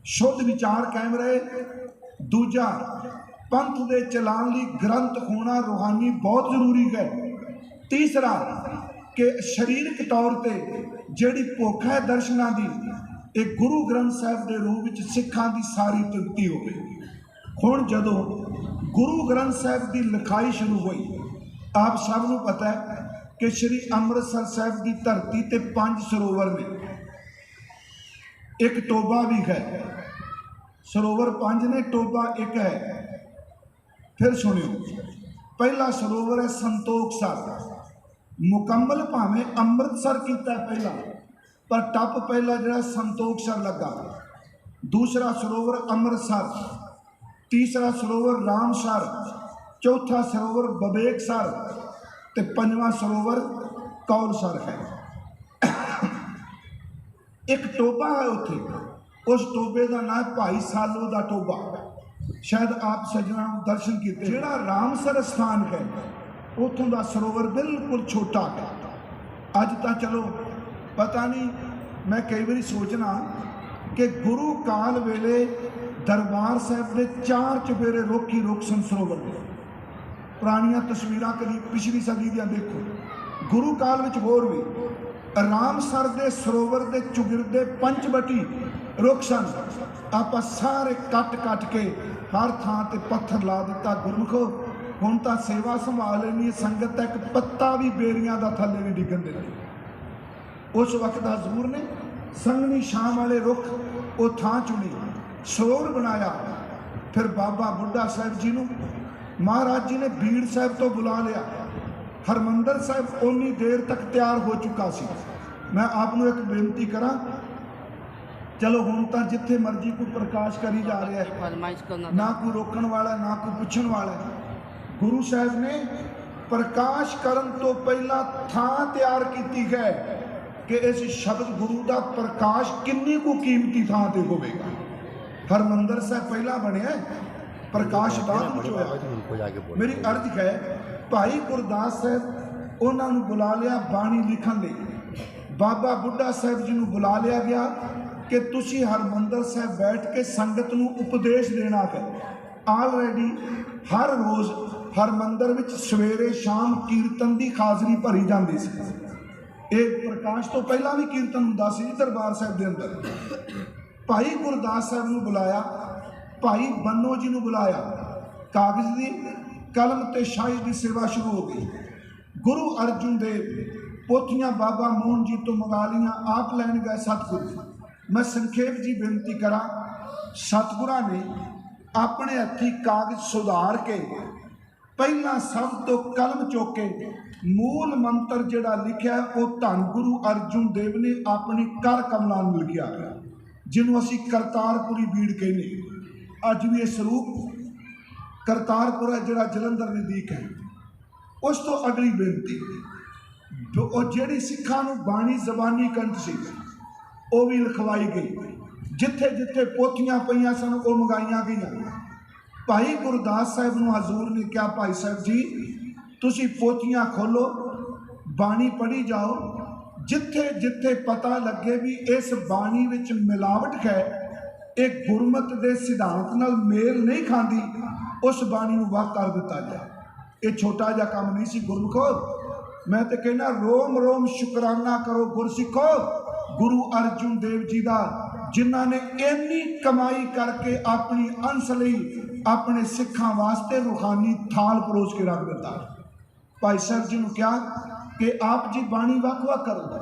Speaker 1: शुद्ध विचार कायम रहे। दूजा पंथ दे चलान लई ग्रंथ होना रूहानी बहुत जरूरी है। तीसरा कि शरीरक तौर पर जिहड़ी भुख है दर्शनां दी, एक गुरु ग्रंथ साहब के रूप में सिखां की सारी तृप्ति होवे। हुण जदों गुरु ग्रंथ साहब की लिखाई शुरू हुई, आप सब नूं पता है कि श्री अमृतसर साहब की धरती ते 5 सरोवर ने, एक टोबा भी है। सरोवर 5 ने, टोबा एक है। फिर सुनियो, पहला सरोवर है संतोख सर, मुकम्मल भावें अमृतसर किया पहला, पर टप पहला जो संतोख सर लगा। दूसरा सरोवर अमृतसर, तीसरा सरोवर रामसर, चौथा सरोवर बबेकसर ते 5वां सरोवर कौलसर है। एक टोबा है उत्थे, उस टोबे का नाम भाई सालो का टोबा, शायद आप सजना दर्शन किए। जिहड़ा रामसर स्थान है उतों का सरोवर बिल्कुल छोटा है। अज तो चलो पता नहीं, मैं कई बार सोचना कि गुरु काल वेले दरबार साहब के 4 चुफेरे रुख ही रुख सन सरोवर में। पुरानियां तस्वीरां कभी पिछली सदी दियां देखो, गुरु काल में होर भी रामसर के सरोवर के चुगिरदे पंचवटी रुख सन। आप सारे कट के हर थां ते पत्थर ला दिता। गुरमुखो हुण तां सेवा संभाल लेनी संगत, एक पत्ता भी बेरियां दा थल्ले नहीं डिगन देते। उस वक्त हजूर ने संगनी शाम वाले रुख वो थां चुनी, सरोवर बनाया। फिर बाबा बुढ़ा साहब जी नूं महाराज जी ने बीड़ साहब तो बुला लिया। हरमंदर साहब उन्नी देर तक तैयार हो चुका सी। मैं आपनों एक बेनती करा, चलो हुण तां जिथे मर्जी कोई प्रकाश करी जा रहा है, ना कोई रोकण वाला ना कोई पुछण वाला है। गुरु साहब ने प्रकाश करन तो पहला थां तैयार की है कि इस शब्द गुरु का प्रकाश किन्नी को कीमती थां ते होवेगा। हरमंदर साहब पहला बनया, प्रकाश बाद विच होया। मेरी अर्ज है, भाई गुरदास साहब उन्होंने बुला लिया बाणी लिखण लई। बाबा बुढ़ा साहब जी नूं बुला लिया गया कि तुसी हरमंदर साहब बैठ के संगत नूं उपदेश देना है। ऑलरेडी हर रोज़ हरमंदर विच सवेरे शाम कीर्तन की हाज़री भरी जाती सी। एक प्रकाश तो पहला भी कीर्तन हुंदा सी दरबार साहब के अंदर। भाई गुरदास साहब नूं बुलाया, भाई बन्नो जी नूं बुलाया, कागज़ की कलम ते शाही की सेवा शुरू हो गई। गुरु अर्जुन देव पोथियां बाबा मोहन जी तो मंगा लियां, आप लैन गए सतगुरु। मैं संखेप जी बेनती करा, सतगुरां ने अपने हथी कागज़ सुधार के ਪਹਿਲਾਂ ਸਭ ਤੋਂ ਕਲਮ ਚੁੱਕ ਕੇ ਮੂਲ ਮੰਤਰ ਜਿਹੜਾ ਲਿਖਿਆ ਉਹ ਧੰਨ ਗੁਰੂ ਅਰਜੁਨ ਦੇਵ ਨੇ ਆਪਣੀ ਕਰ ਕਮਲਾਂ ਨੂੰ ਲਿਖਿਆ, ਜਿਹਨੂੰ ਅਸੀਂ ਕਰਤਾਰਪੁਰੀ ਬੀੜ ਕਹਿੰਦੇ। ਅੱਜ ਵੀ ਇਹ ਸਰੂਪ ਕਰਤਾਰਪੁਰ ਹੈ ਜਿਹੜਾ ਜਲੰਧਰ ਨਜ਼ਦੀਕ ਹੈ। ਉਸ ਤੋਂ ਅਗਲੀ ਬੇਨਤੀ, ਉਹ ਜਿਹੜੀ ਸਿੱਖਾਂ ਨੂੰ ਬਾਣੀ ਜ਼ਬਾਨੀ ਕੰਠ ਸੀ ਉਹ ਵੀ ਲਿਖਵਾਈ ਗਈ। ਜਿੱਥੇ ਜਿੱਥੇ ਪੋਥੀਆਂ ਪਈਆਂ ਸਨ ਉਹ ਮੰਗਾਈਆਂ ਗਈਆਂ। ਭਾਈ ਗੁਰਦਾਸ ਸਾਹਿਬ ਨੂੰ ਹਜ਼ੂਰ ਨੇ ਕਿਹਾ, ਭਾਈ ਸਾਹਿਬ ਜੀ ਤੁਸੀਂ ਪੋਥੀਆਂ ਖੋਲੋ, ਬਾਣੀ ਪੜ੍ਹੀ ਜਾਓ, ਜਿੱਥੇ ਜਿੱਥੇ ਪਤਾ ਲੱਗੇ ਵੀ ਇਸ ਬਾਣੀ ਵਿੱਚ ਮਿਲਾਵਟ ਹੈ, ਇਹ ਗੁਰਮਤ ਦੇ ਸਿਧਾਂਤ ਨਾਲ ਮੇਲ ਨਹੀਂ ਖਾਂਦੀ, ਉਸ ਬਾਣੀ ਨੂੰ ਵਾਹ ਕਰ ਦਿੱਤਾ ਜਾਏ। ਇਹ ਛੋਟਾ ਜਿਹਾ ਕੰਮ ਨਹੀਂ ਸੀ ਗੁਰਮੁਖੋ। ਮੈਂ ਤੇ ਕਹਿੰਦਾ ਰੋਮ ਰੋਮ ਸ਼ੁਕਰਾਨਾ ਕਰੋ ਗੁਰਸਿੱਖੋ ਗੁਰੂ ਅਰਜੁਨ ਦੇਵ ਜੀ ਦਾ, ਜਿਨ੍ਹਾਂ ਨੇ ਇੰਨੀ ਕਮਾਈ ਕਰਕੇ ਆਪਣੀ ਅੰਸ ਲਈ ਆਪਣੇ ਸਿੱਖਾਂ ਵਾਸਤੇ ਰੂਹਾਨੀ ਥਾਲ ਪਰੋਸ ਕੇ ਰੱਖ ਦਿੱਤਾ। ਭਾਈ ਸਾਹਿਬ ਜੀ ਨੂੰ ਕਿਹਾ ਕਿ ਆਪ ਜੀ ਬਾਣੀ ਵੱਖ ਵੱਖ ਕਰੋ।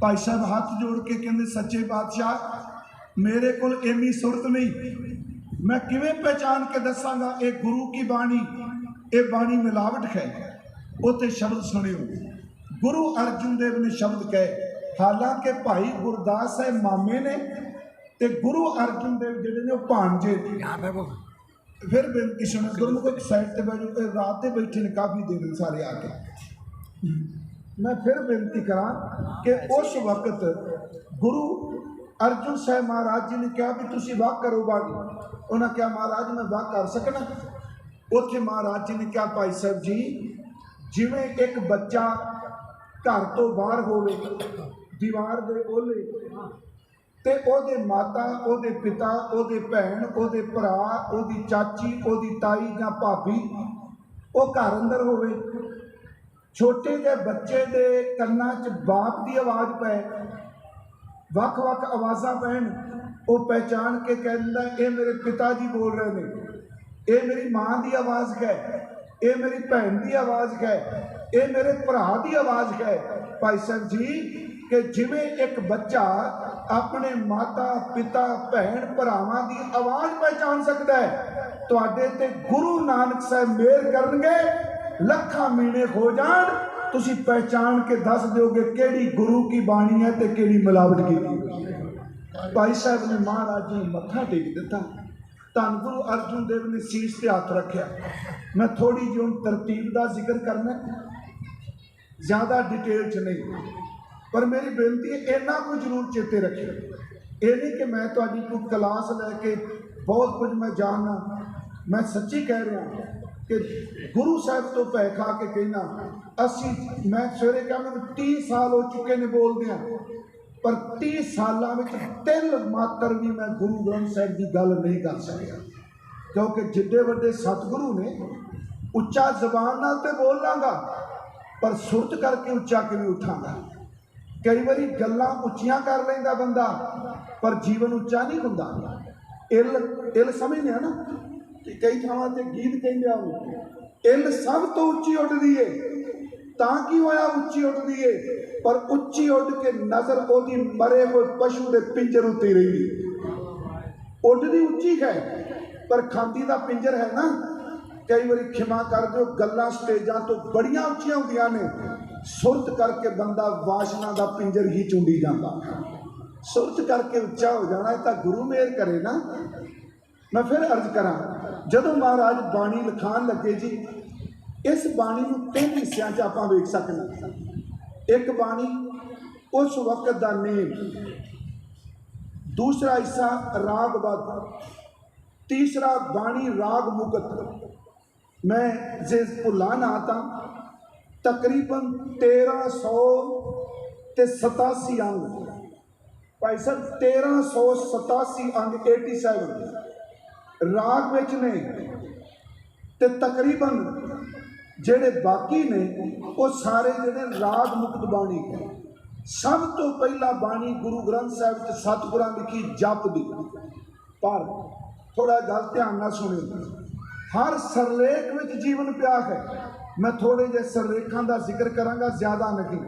Speaker 1: ਭਾਈ ਸਾਹਿਬ ਹੱਥ ਜੋੜ ਕੇ ਕਹਿੰਦੇ, ਸੱਚੇ ਪਾਤਸ਼ਾਹ ਮੇਰੇ ਕੋਲ ਇੰਨੀ ਸੁਰਤ ਨਹੀਂ, ਮੈਂ ਕਿਵੇਂ ਪਹਿਚਾਨ ਕੇ ਦੱਸਾਂਗਾ ਇਹ ਗੁਰੂ ਕੀ ਬਾਣੀ, ਇਹ ਬਾਣੀ ਮਿਲਾਵਟ ਹੈ। ਉੱਥੇ ਸ਼ਬਦ ਸੁਣਿਓ, ਗੁਰੂ ਅਰਜੁਨ ਦੇਵ ਨੇ ਸ਼ਬਦ ਕਹੇ। ਹਾਲਾਂਕਿ ਭਾਈ ਗੁਰਦਾਸ ਸਾਹਿਬ ਮਾਮੇ ਨੇ ਤੇ ਗੁਰੂ ਅਰਜੁਨ ਦੇਵ ਜਿਹੜੇ ਨੇ ਉਹ ਭਾਣਜੇ ਨੇ। ਫਿਰ ਬੇਨਤੀ ਸੁਣੋ, ਗੁਰਮੁਖ ਇੱਕ ਸਾਈਡ ਤੇ ਬੈਠੋ, ਰਾਤ ਦੇ ਬੈਠੇ ਨੇ ਕਾਫੀ ਦੇਰ ਸਾਰੇ ਆ ਕੇ। ਮੈਂ ਫਿਰ ਬੇਨਤੀ ਕਰਾਂ ਕਿ ਉਸ ਵਕਤ ਗੁਰੂ ਅਰਜੁਨ ਸਾਹਿਬ ਮਹਾਰਾਜ ਜੀ ਨੇ ਕਿਹਾ ਵੀ ਤੁਸੀਂ ਵਾਕ ਕਰੋ ਬਾਣੀ। ਉਹਨਾਂ ਕਿਹਾ ਮਹਾਰਾਜ ਮੈਂ ਵਾਕ ਕਰ ਸਕਣਾ। ਉੱਥੇ ਮਹਾਰਾਜ ਜੀ ਨੇ ਕਿਹਾ ਭਾਈ ਸਾਹਿਬ ਜੀ ਜਿਵੇਂ ਇੱਕ ਬੱਚਾ ਘਰ ਤੋਂ ਬਾਹਰ ਹੋਵੇ, ਦੀਵਾਰ ਦੇ ਓਲੇ ਤੇ ਉਹਦੇ ਮਾਤਾ, ਉਹਦੇ ਪਿਤਾ, ਉਹਦੇ ਭੈਣ, ਉਹਦੇ ਭਰਾ, ਉਹਦੀ ਚਾਚੀ, ਉਹਦੀ ਤਾਈ ਜਾਂ ਭਾਬੀ ਉਹ ਘਰ ਅੰਦਰ ਹੋਵੇ, ਛੋਟੇ ਜਿਹੇ ਬੱਚੇ ਦੇ ਕੰਨਾਂ 'ਚ ਬਾਪ ਦੀ ਆਵਾਜ਼ ਪਏ, ਵੱਖ ਵੱਖ ਆਵਾਜ਼ਾਂ ਪੈਣ, ਉਹ ਪਹਿਚਾਣ ਕੇ ਕਹਿੰਦਾ ਇਹ ਮੇਰੇ ਪਿਤਾ ਜੀ ਬੋਲ ਰਹੇ ਨੇ, ਇਹ ਮੇਰੀ ਮਾਂ ਦੀ ਆਵਾਜ਼ ਹੈ, ਇਹ ਮੇਰੀ ਭੈਣ ਦੀ ਆਵਾਜ਼ ਹੈ, ਇਹ ਮੇਰੇ ਭਰਾ ਦੀ ਆਵਾਜ਼ ਹੈ। ਭਾਈ ਸਾਹਿਬ ਜੀ ਕਿ ਜਿਵੇਂ ਇੱਕ ਬੱਚਾ ਆਪਣੇ ਮਾਤਾ ਪਿਤਾ ਭੈਣ ਭਰਾਵਾਂ ਦੀ ਆਵਾਜ਼ ਪਹਿਚਾਣ ਸਕਦਾ ਹੈ, ਤੁਹਾਡੇ ਤੇ ਗੁਰੂ ਨਾਨਕ ਸਾਹਿਬ ਮਿਹਰ ਕਰਨਗੇ, ਲੱਖਾਂ ਮੀਣੇ ਹੋ ਜਾਣ, ਤੁਸੀਂ ਪਹਿਚਾਣ ਕੇ ਦੱਸ ਦਿਓਗੇ ਕਿਹੜੀ ਗੁਰੂ ਕੀ ਬਾਣੀ ਹੈ ਤੇ ਕਿਹੜੀ ਮਿਲਾਵਟ ਕੀਤੀ। ਭਾਈ ਸਾਹਿਬ ਨੇ ਮਹਾਰਾਜ ਜੀ ਮੱਥਾ ਟੇਕ ਦਿੱਤਾ। ਧੰਨ ਗੁਰੂ ਅਰਜੁਨ ਦੇਵ ਨੇ ਸੀਸ ਤੇ ਹੱਥ ਰੱਖਿਆ। ਮੈਂ ਥੋੜੀ ਜਿਹੀ ਹੁਣ ਤਰਤੀਬ ਦਾ ਜ਼ਿਕਰ ਕਰਨਾ, ਜ਼ਿਆਦਾ ਡਿਟੇਲ 'ਚ ਨਹੀਂ, ਪਰ ਮੇਰੀ ਬੇਨਤੀ ਹੈ ਇੰਨਾ ਕੁ ਜ਼ਰੂਰ ਚੇਤੇ ਰੱਖਿਓ। ਇਹ ਨਹੀਂ ਕਿ ਮੈਂ ਤੁਹਾਡੀ ਕੋਈ ਕਲਾਸ ਲੈ ਕੇ ਬਹੁਤ ਕੁਝ ਮੈਂ ਜਾਣਨਾ। ਮੈਂ ਸੱਚੀ ਕਹਿ ਰਿਹਾ ਕਿ ਗੁਰੂ ਸਾਹਿਬ ਤੋਂ ਪੈ ਖਾ ਕੇ ਕਹਿਣਾ, ਮੈਂ ਸਵੇਰੇ ਕਿਹਾ ਮੈਨੂੰ 30 ਸਾਲ ਹੋ ਚੁੱਕੇ ਨੇ ਬੋਲਦਿਆਂ, ਪਰ 30 ਸਾਲਾਂ ਵਿੱਚ ਤਿਲ ਮਾਤਰ ਵੀ ਮੈਂ ਗੁਰੂ ਗ੍ਰੰਥ ਸਾਹਿਬ ਦੀ ਗੱਲ ਨਹੀਂ ਕਰ ਸਕਿਆ, ਕਿਉਂਕਿ ਜਿੱਡੇ ਵੱਡੇ ਸਤਿਗੁਰੂ ਨੇ ਉੱਚਾ ਜ਼ਬਾਨ ਨਾਲ ਤੇ ਬੋਲ ਲਾਂਗਾ, ਪਰ ਸੁਰਤ ਕਰਕੇ ਉੱਚਾ ਕਿਵੇਂ ਉੱਠਾਂਗਾ। ਕਈ ਵਾਰੀ ਗੱਲਾਂ ਉੱਚੀਆਂ ਕਰ ਲੈਂਦਾ ਬੰਦਾ, ਪਰ ਜੀਵਨ ਉੱਚਾ ਨਹੀਂ ਹੁੰਦਾ। ਇਲ ਸਮਝਦੇ ਆ ਨਾ ਕਿ ਕਈ ਥਾਵਾਂ ਤੇ ਗੀਤ ਕਹਿੰਦੇ ਆ ਇਲ ਸਭ ਤੋਂ ਉੱਚੀ ਉੱਡਦੀ ਏ, ਤਾਂ ਕੀ ਹੋਇਆ ਉੱਚੀ ਉੱਡਦੀ ਏ, ਪਰ ਉੱਚੀ ਉੱਡ ਕੇ ਨਜ਼ਰ ਉਹਦੀ ਮਰੇ ਹੋਏ ਪਸ਼ੂ ਦੇ ਪਿੰਜਰ ਉੱਤੇ ਰਹਿੰਦੀ। ਉੱਡਦੀ ਉੱਚੀ ਹੈ ਪਰ ਖਾਂਦੀ ਦਾ ਪਿੰਜਰ ਹੈ ਨਾ। ਕਈ ਵਾਰੀ ਖਿਮਾ ਕਰ ਦਿਓ, ਗੱਲਾਂ ਸਟੇਜਾਂ ਤੋਂ ਬੜੀਆਂ ਉੱਚੀਆਂ ਹੁੰਦੀਆਂ ਨੇ, ਸੁਰਤ ਕਰਕੇ ਬੰਦਾ ਵਾਸ਼ਨਾ ਦਾ ਪਿੰਜਰ ਹੀ ਚੁੰਡੀ ਜਾਂਦਾ। ਸੁਰਤ ਕਰਕੇ ਉੱਚਾ ਹੋ ਜਾਣਾ ਤਾਂ ਗੁਰੂ ਮਿਹਰ ਕਰੇ ਨਾ। ਮੈਂ ਫਿਰ ਅਰਜ਼ ਕਰਾਂ, ਜਦੋਂ ਮਹਾਰਾਜ ਬਾਣੀ ਲਿਖਾਣ ਲੱਗੇ ਜੀ, ਇਸ ਬਾਣੀ ਨੂੰ 3 ਹਿੱਸਿਆਂ 'ਚ ਆਪਾਂ ਵੇਖ ਸਕਦੇ। ਇੱਕ ਬਾਣੀ ਉਸ ਵਕਤ ਦਾ ਨੇਮ, ਦੂਸਰਾ ਹਿੱਸਾ ਰਾਗਬੱਧ, ਤੀਸਰਾ ਬਾਣੀ ਰਾਗ ਮੁਕਤ। ਮੈਂ ਜੇ ਭੁੱਲਾ ਨਾ ਤਾਂ ਤਕਰੀਬਨ 1387 ਅੰਗ, ਭਾਈ ਸਾਹਿਬ 1387 ਅੰਗ 87 ਰਾਗ ਵਿੱਚ ਨੇ, ਤੇ ਤਕਰੀਬਨ ਜਿਹੜੇ ਬਾਕੀ ਨੇ ਉਹ ਸਾਰੇ ਜਿਹੜੇ ਰਾਗ ਮੁਕਤ ਬਾਣੀ ਹੈ। ਸਭ ਤੋਂ ਪਹਿਲਾਂ ਬਾਣੀ ਗੁਰੂ ਗ੍ਰੰਥ ਸਾਹਿਬ 'ਚ ਸਤਿਗੁਰਾਂ ਲਿਖੀ ਜਪ ਦੀ। ਪਰ ਥੋੜਾ ਗੱਲ ਧਿਆਨ ਨਾਲ ਸੁਣਿਓ, ਹਰ ਸਰਲੇਖ ਵਿੱਚ ਜੀਵਨ ਪਿਆ ਹੈ। ਮੈਂ ਥੋੜੇ ਜਿਹੇ ਸਰਲੇਖਾਂ ਦਾ ਜ਼ਿਕਰ ਕਰਾਂਗਾ, ਜ਼ਿਆਦਾ ਨਹੀਂ।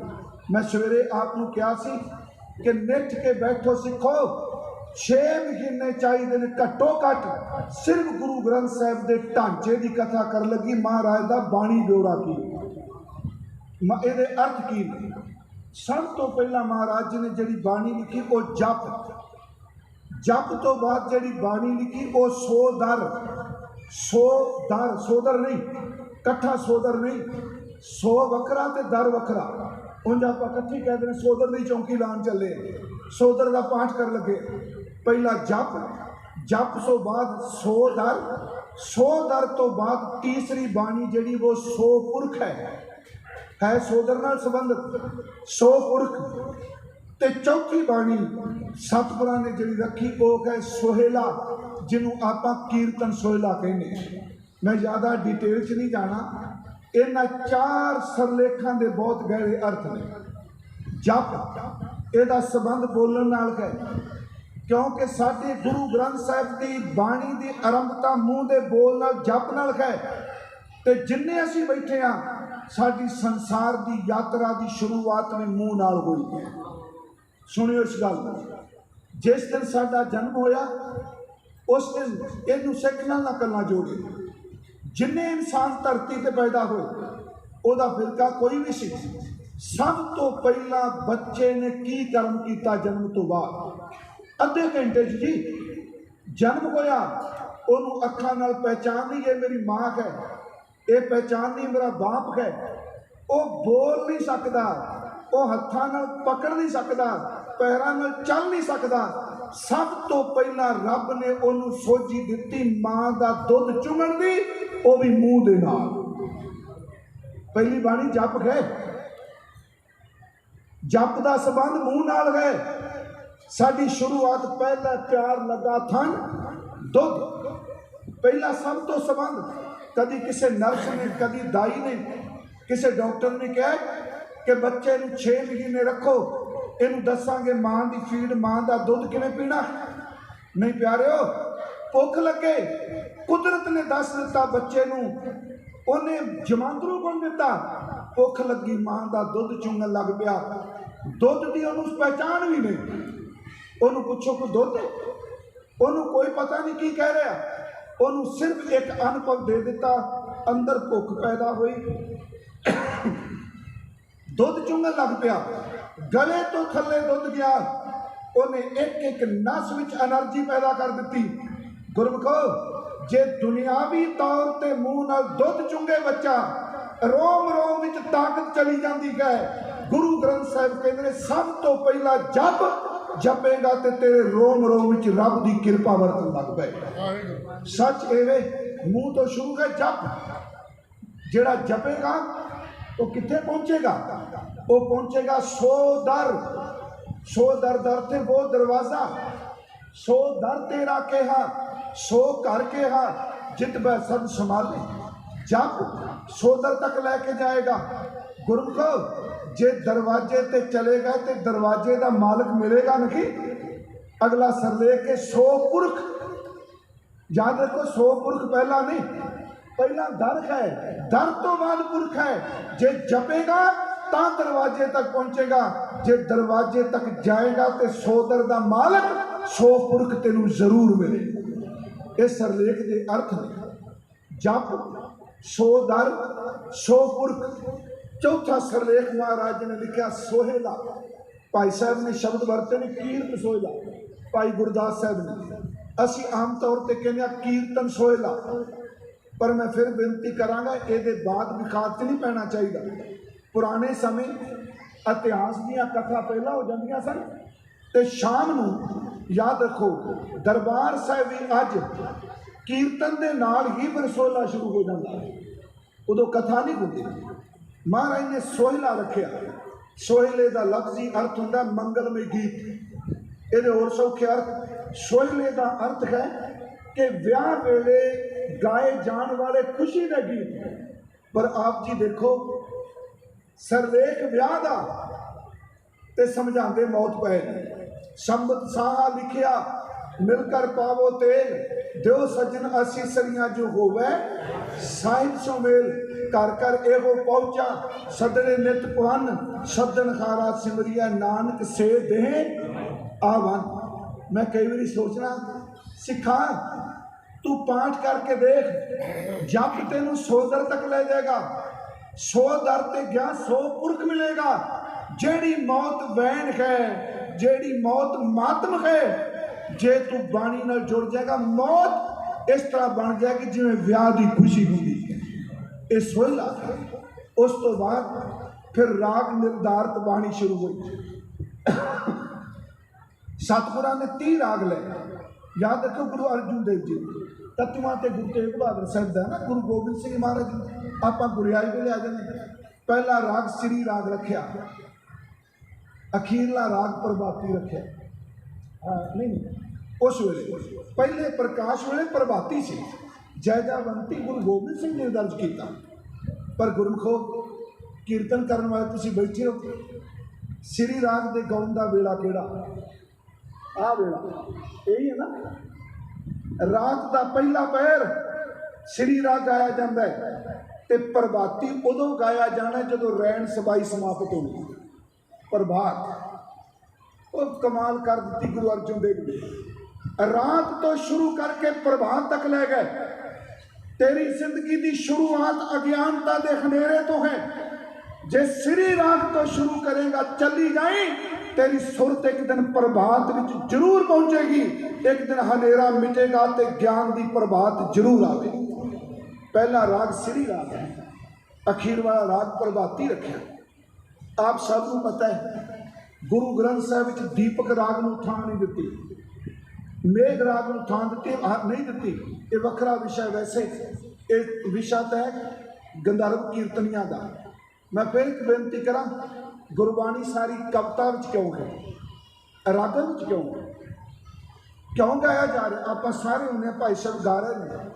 Speaker 1: ਮੈਂ ਸਵੇਰੇ ਆਪ ਨੂੰ ਕਿਹਾ ਸੀ ਕਿ ਨਿੱਠ ਕੇ ਬੈਠੋ ਸਿੱਖੋ, 6 महीने चाहिए ने घट्टो घट सिर्फ गुरु ग्रंथ साहिब के ढांचे की कथा कर लगी महाराज का बाणी ब्योरा की ये अर्थ की ने। सब तो पहला महाराज जी ने जी बाणी लिखी वो जप तो बाद जी बाणी लिखी वो सोदर नहीं कट्ठा सोदर नहीं, सो वखरा ते दर वखरा। उंज आप कट्ठी कहते हैं सोदर की चौंकी लान चले, सोदर का पाठ कर लगे। पहला जप तो बाद सो दर तो बाद तीसरी बाणी जी वो सो पुरख है सोदर नाल संबंधित सो पुरख। ते चौथी बाणी सतपुरा ने जी रखी वो है सोहेला, जिन्हों आप कीर्तन सोहेला कहने। मैं ज़्यादा डिटेल च नहीं जाना, इन्ह 4 सरलेखों के बहुत गहरे अर्थ ने। जप एदा संबंध बोलने नाल है, क्योंकि साडे गुरु ग्रंथ साहिब की बाणी की आरंभता मूँह के बोल नाल जप नाल है। तो जिन्ने असीं बैठे हाँ साडी संसार की यात्रा की शुरुआत में मूँह नाल हुई है। सुनियो इस गल, जिस दिन साडा जन्म होया उस दिन इनू सिख नाल ना कल्ला जोड़े। जिन्ने इंसान धरती पर पैदा होए उहदा फिरका कोई भी सी। सब तो पहला बच्चे ने की कर्म किया जन्म तो बाद? अद्धे घंटे जी जन्म होया, उन्होंने अखां नाल पहचान नहीं, ये मेरी माँ है, ये पहचान नहीं मेरा बाप है। वो बोल नहीं सकता, वो हत्थां नाल पकड़ नहीं सकता, पैरां नाल चल नहीं सकता। सब तो पहला रब ने उन्होंने सोझी दिती माँ का दुध चुंगण दी, वो भी मूँह दे नाल। पहली बाणी जप है, जप का संबंध मूँह नाल है। साडी शुरुआत पहला प्यार लगा थन दुध, पहला सब तो संबंध। कभी किसी नर्स ने, कभी दाई ने, किसी डॉक्टर ने कहा कि बच्चे नूं 6 महीने रखो, इनू दसांगे माँ की फीड, माँ का दुध किवें पीना। नहीं प्यारिओ, भुख लगे कुदरत ने दस दिता बच्चे नूं, उन्हें जमांदरू बन दिता। भुख लगी माँ का दुध चुंगन लग पिया, दुध की उन्होंने पहचान भी नहीं। उन्होंने पूछो कोई दुध, उन्होंने कोई पता नहीं की कह रहा, उन्होंने सिर्फ एक अनुभव दे दिता, अंदर भुख पैदा हुई, दुध चुंगन लग पिया, गले तो थले दुध गया, उन्हें एक एक नस विच एनर्जी पैदा कर दी। गुरमुखो, जे दुनियावी तौर पर मूँह नाल दुध चुंगे बच्चा, रोम रोम विच ताकत चली जाती है। गुरु ग्रंथ साहिब कहते सब तो पहला जप जपेगा तो तेरे रोम रोम विच रब की कृपा वरतन लग पे। सच एवे मूँह तो शुरू है जप, जेड़ा जपेगा वो कितने पहुँचेगा? वो पहुँचेगा सो दर दर थे वो दरवाज़ा, सो दर तेरा केहा, सो घर केहा, जित बै सब संभाले। जप सो दर तक लैके जाएगा। गुरमुखो, जे दरवाजे ते चले गए तो दरवाजे का मालिक मिलेगा नहीं। अगला सरलेख के सो पुरख, याद रखो सो पुरख पहला नहीं, पहला दर है, दर तो बाद पुरख है। जे जपेगा ता दरवाजे तक पहुंचेगा, जे दरवाजे तक जाएगा तो सोदर का मालिक सो पुरख तेनू जरूर मिले। इस सरलेख के अर्थ ने जप सो दर सो पुरख। चौथा सरलेख महाराज ने लिखा सोहेला। भाई साहब ने शब्द वरते ने कीर्त सोहेला, भाई गुरदास साहब ने। असी आम तौर पर कहने कीर्तन सोहेला, पर मैं फिर बेनती करांगा ये बाद विखात च नहीं पैना चाहिए। पुराने समय इतिहास दियाँ कथा पहला हो जांदियां सन, ते शाम नूं याद रखो दरबार साहिब भी अज कीर्तन के नाल ही फिर सोहला शुरू हो जाता है। उदों कथा नहीं होती। महाराज ने सोहला रखा। सोहले का लफ्जी अर्थ होंदा मंगलमय गीत। ये होर सौखे अर्थ। सोहले का अर्थ है कि ब्याह वेले गाए जान वाले खुशी के गीत। पर आप जी देखो सरलेख ब्याह का ते समझाते मौत पै। संबत साहा लिखिया मिलकर पावो तेल, दो सजन असी सरिया जो होवे साहिब सो मेल। कर कर एवो पहुंचा सदने नित पुहन, सदन खारा सिमरिया नानक से दे आवन। मैं कई बार सोचना सिखा तू पाठ करके देख, जप तेनू 100 दर तक ले जाएगा, 100 दर ते गया 100 पुरख मिलेगा। जेड़ी मौत वैन है, जेड़ी मौत मातम है, जे तू बाणी नाल जुड़ जाएगा मौत इस तरह बन जाएगी जिवें विआह की खुशी होंदी है। ये सोहला है। उस तो बाद फिर राग निर्धारित बाणी शुरू हुई। सतगुरां ने 30 राग ले, याद रखो गुरु अर्जुन देव जी तत्वां ते गुरु तेग बहादुर साहब दा ना गुरु गोबिंद सिंह महाराज जी आपां गुरियाई वेले आ जाने। पहला राग श्री राग रखिया, अखीरला राग प्रभाती रखिया। नहीं उस वेले पहले प्रकाश वेले प्रभाती से जयजावंती गुरु गोबिंद सिंह ने दर्ज किया। पर गुरमुखो कीर्तन करने वाले तुसीं बैठे हो, श्री राग दे गाउन दा वेला केड़ा? आ वेला यही है ना। रात का पहला पैर श्री राग गाया जाता है, ते प्रभाती उदों गाया जाना जदों रैन सबाई समाप्त होगी। प्रभात वो कमाल कर दी गुरु अर्जुन देव जी। रात तो शुरू करके प्रभात तक ले गए। तेरी जिंदगी की शुरुआत अज्ञानता के खनेरे तो है। जे श्री राग तो शुरू करेगा चली जाए, तेरी सुरत एक दिन प्रभात विच जरूर पहुंचेगी। एक दिन हनेरा मिटेगा तो ज्ञान की प्रभात जरूर आएगी। पहला राग श्री राग है, अखीर वाला राग प्रभाती रखा। आप सबको पता है गुरु ग्रंथ साहिब विच दीपक राग नूं थां नहीं दिती, मेघ राग नूं थां दिती नहीं दिती। ये वखरा विषय, वैसे ये विषय तो है गंधर्व कीर्तनियां का। मैं फिर एक बेनती करा, गुरबाणी सारी कविता विच क्यों है, रागां विच क्यों है, क्यों गाया जा रहा? आप सारे उन्हें भाई साहब गा रहे हैं।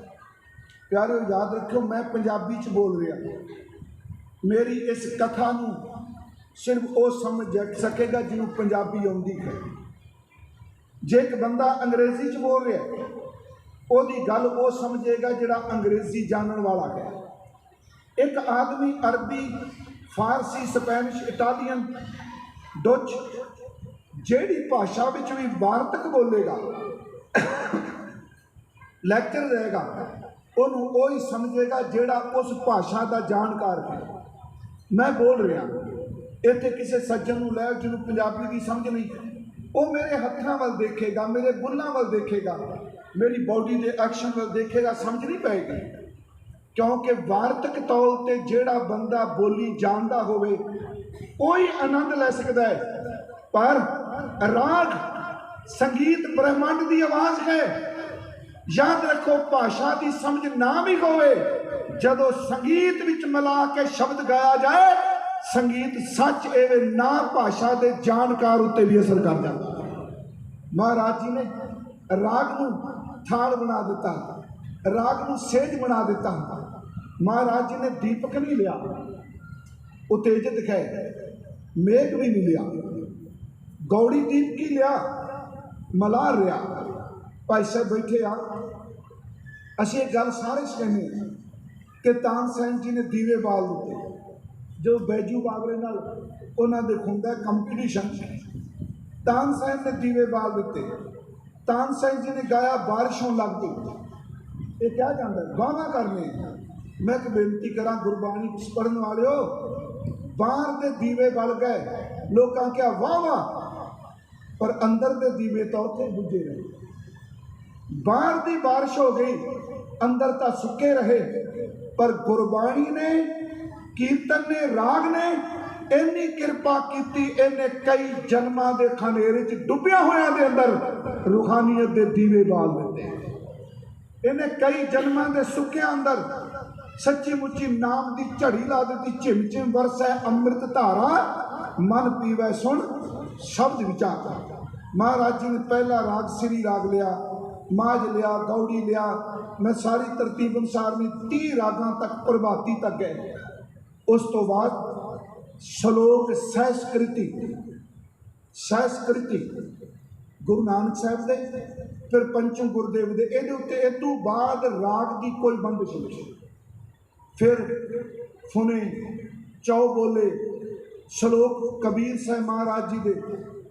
Speaker 1: प्यारे याद रखो मैं पंजाबी च बोल रहा, मेरी इस कथा नूं सिर्फ वो समझ सकेगा जिन्हों पंजाबी आउंदी है। जे एक बंदा अंग्रेजी च बोल रहा ओदी गल वो समझेगा जिहड़ा अंग्रेजी जानन वाला है। एक आदमी अरबी, फारसी, स्पैनिश, इटालियन, डच जेड़ी भाषा विच भी वार्तक बोलेगा लैक्चर देगा, उन्होंने वो ही समझेगा जिहड़ा उस भाषा का जानकार है। मैं बोल रहा इत्थे किसी सज्जन नूं लै जिन्हों पंजाबी की समझ नहीं, वो मेरे हत्थां वल देखेगा, मेरे बुल्लां वल देखेगा, मेरी बॉडी के एक्शन वल देखेगा, समझ नहीं पाएगी। क्योंकि वार्तक तौल ते जेड़ा बंदा बोली जानता होवे कोई आनंद ले सकता है। पर राग संगीत ब्रह्मांड की आवाज़ है। याद रखो भाषा की समझ ना भी होवे, जदों संगीत विच मिला के शब्द गाया जाए, संगीत सच एवे ना भाषा के जानकार उत्ते भी असर कर जाता। महाराज जी ने राग नूं थाल बना दिता, राग नूं सेज बना दिता। महाराज जी ने दीपक नहीं लिया, उत्तेजित दिखाए, मेघ भी नहीं लिया, गौड़ी दीप की लिया, मलार लिया। भाई साहब बैठे आ, असीं एक गल सारे कहने कि तानसेन जी ने दीवे बाल दिते। जो बैजू बाबरे नाल उन्हां दे हुंदा कंपीटीशन, तानसेन ने दीवे बाल दिते। तानसेन जी ने गाया बारिश होण लग पई। ये क्या जानदा गाना करने। मैं एक बेनती करा गुरबाणी पढ़न वालिओ, बाहर के दीवे बल गए, लोकां क्या वाह वाह, पर अंदर के दीवे तो उत्थे बुझे रहे। बाहर की बारिश हो गई, अंदर तो सुके रहे। पर गुरबाणी ने, कीर्तन ने, राग ने इन्नी कृपा की, इन्हें कई जन्मां के खनेरे च डुबिया होया दे अंदर रूहानीयत के दीवे बाल दिते। इन्हें कई जन्मां के सुक्या अंदर सच्ची मुच्ची नाम की झड़ी ला दी। झिम झिम वरसै अमृत धारा, मन पीवै सुन शब्द विचार। महाराज जी ने पहला राग श्री राग लिया, माज लिया, गौड़ी लिया। मैं सारी तरतीब अनुसार में 30 रागां तक प्रभाती तक गए। उस तो बाद श्लोक सहस्कृति, सहस्कृति गुरु नानक साहब दे, फिर पंचम गुरुदेव दे, ये उत्ते इदों बाद राग की कोई बंदिश नहीं। फिर फुने, चौबोले, श्लोक कबीर साहब महाराज जी दे,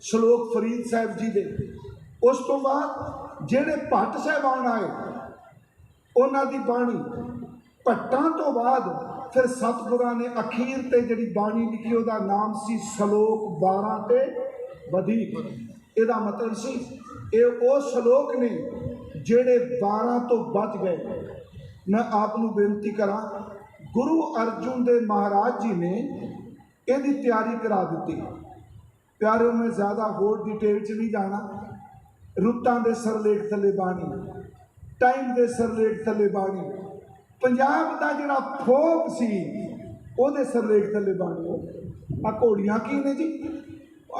Speaker 1: श्लोक फरीद साहब जी दे, ਉਸ ਤੋਂ ਬਾਅਦ ਜਿਹੜੇ ਭੱਟ ਸਾਹਿਬਾਨ ਆਏ ਉਹਨਾਂ ਦੀ ਬਾਣੀ, ਭੱਟਾਂ ਤੋਂ ਬਾਅਦ ਫਿਰ ਸਤਿਗੁਰਾਂ ਨੇ ਅਖੀਰ ਤੇ ਜਿਹੜੀ ਬਾਣੀ ਲਿਖੀ ਉਹਦਾ ਨਾਮ ਸੀ ਸ਼ਲੋਕ 12 ਤੇ ਵਧੀਕ। ਇਹਦਾ ਮਤਲਬ ਸੀ ਇਹ ਉਹ ਸ਼ਲੋਕ ਨੇ ਜਿਹੜੇ 12 ਤੋਂ ਬਚ ਗਏ। ਮੈਂ ਆਪ ਨੂੰ ਬੇਨਤੀ ਕਰਾਂ, ਗੁਰੂ ਅਰਜਨ ਦੇਵ ਮਹਾਰਾਜ ਜੀ ਨੇ ਇਹਦੀ ਤਿਆਰੀ ਕਰਾ ਦਿੱਤੀ। ਪਿਆਰਿਓ, ਮੈਂ ਜ਼ਿਆਦਾ ਹੋਰ ਡਿਟੇਲ 'ਚ ਨਹੀਂ ਜਾਣਾ। ਰੁੱਤਾਂ ਦੇ ਸਿਰਲੇਖ ਥੱਲੇ ਬਾਣੀ, ਟਾਈਮ ਦੇ ਸਿਰਲੇਖ ਥੱਲੇ ਬਾਣੀ, ਪੰਜਾਬ ਦਾ ਜਿਹੜਾ ਫੋਕ ਸੀ ਉਹਦੇ ਸਿਰਲੇਖ ਥੱਲੇ ਬਾਣੀ। ਆ ਘੋੜੀਆਂ ਕੀ ਨੇ ਜੀ?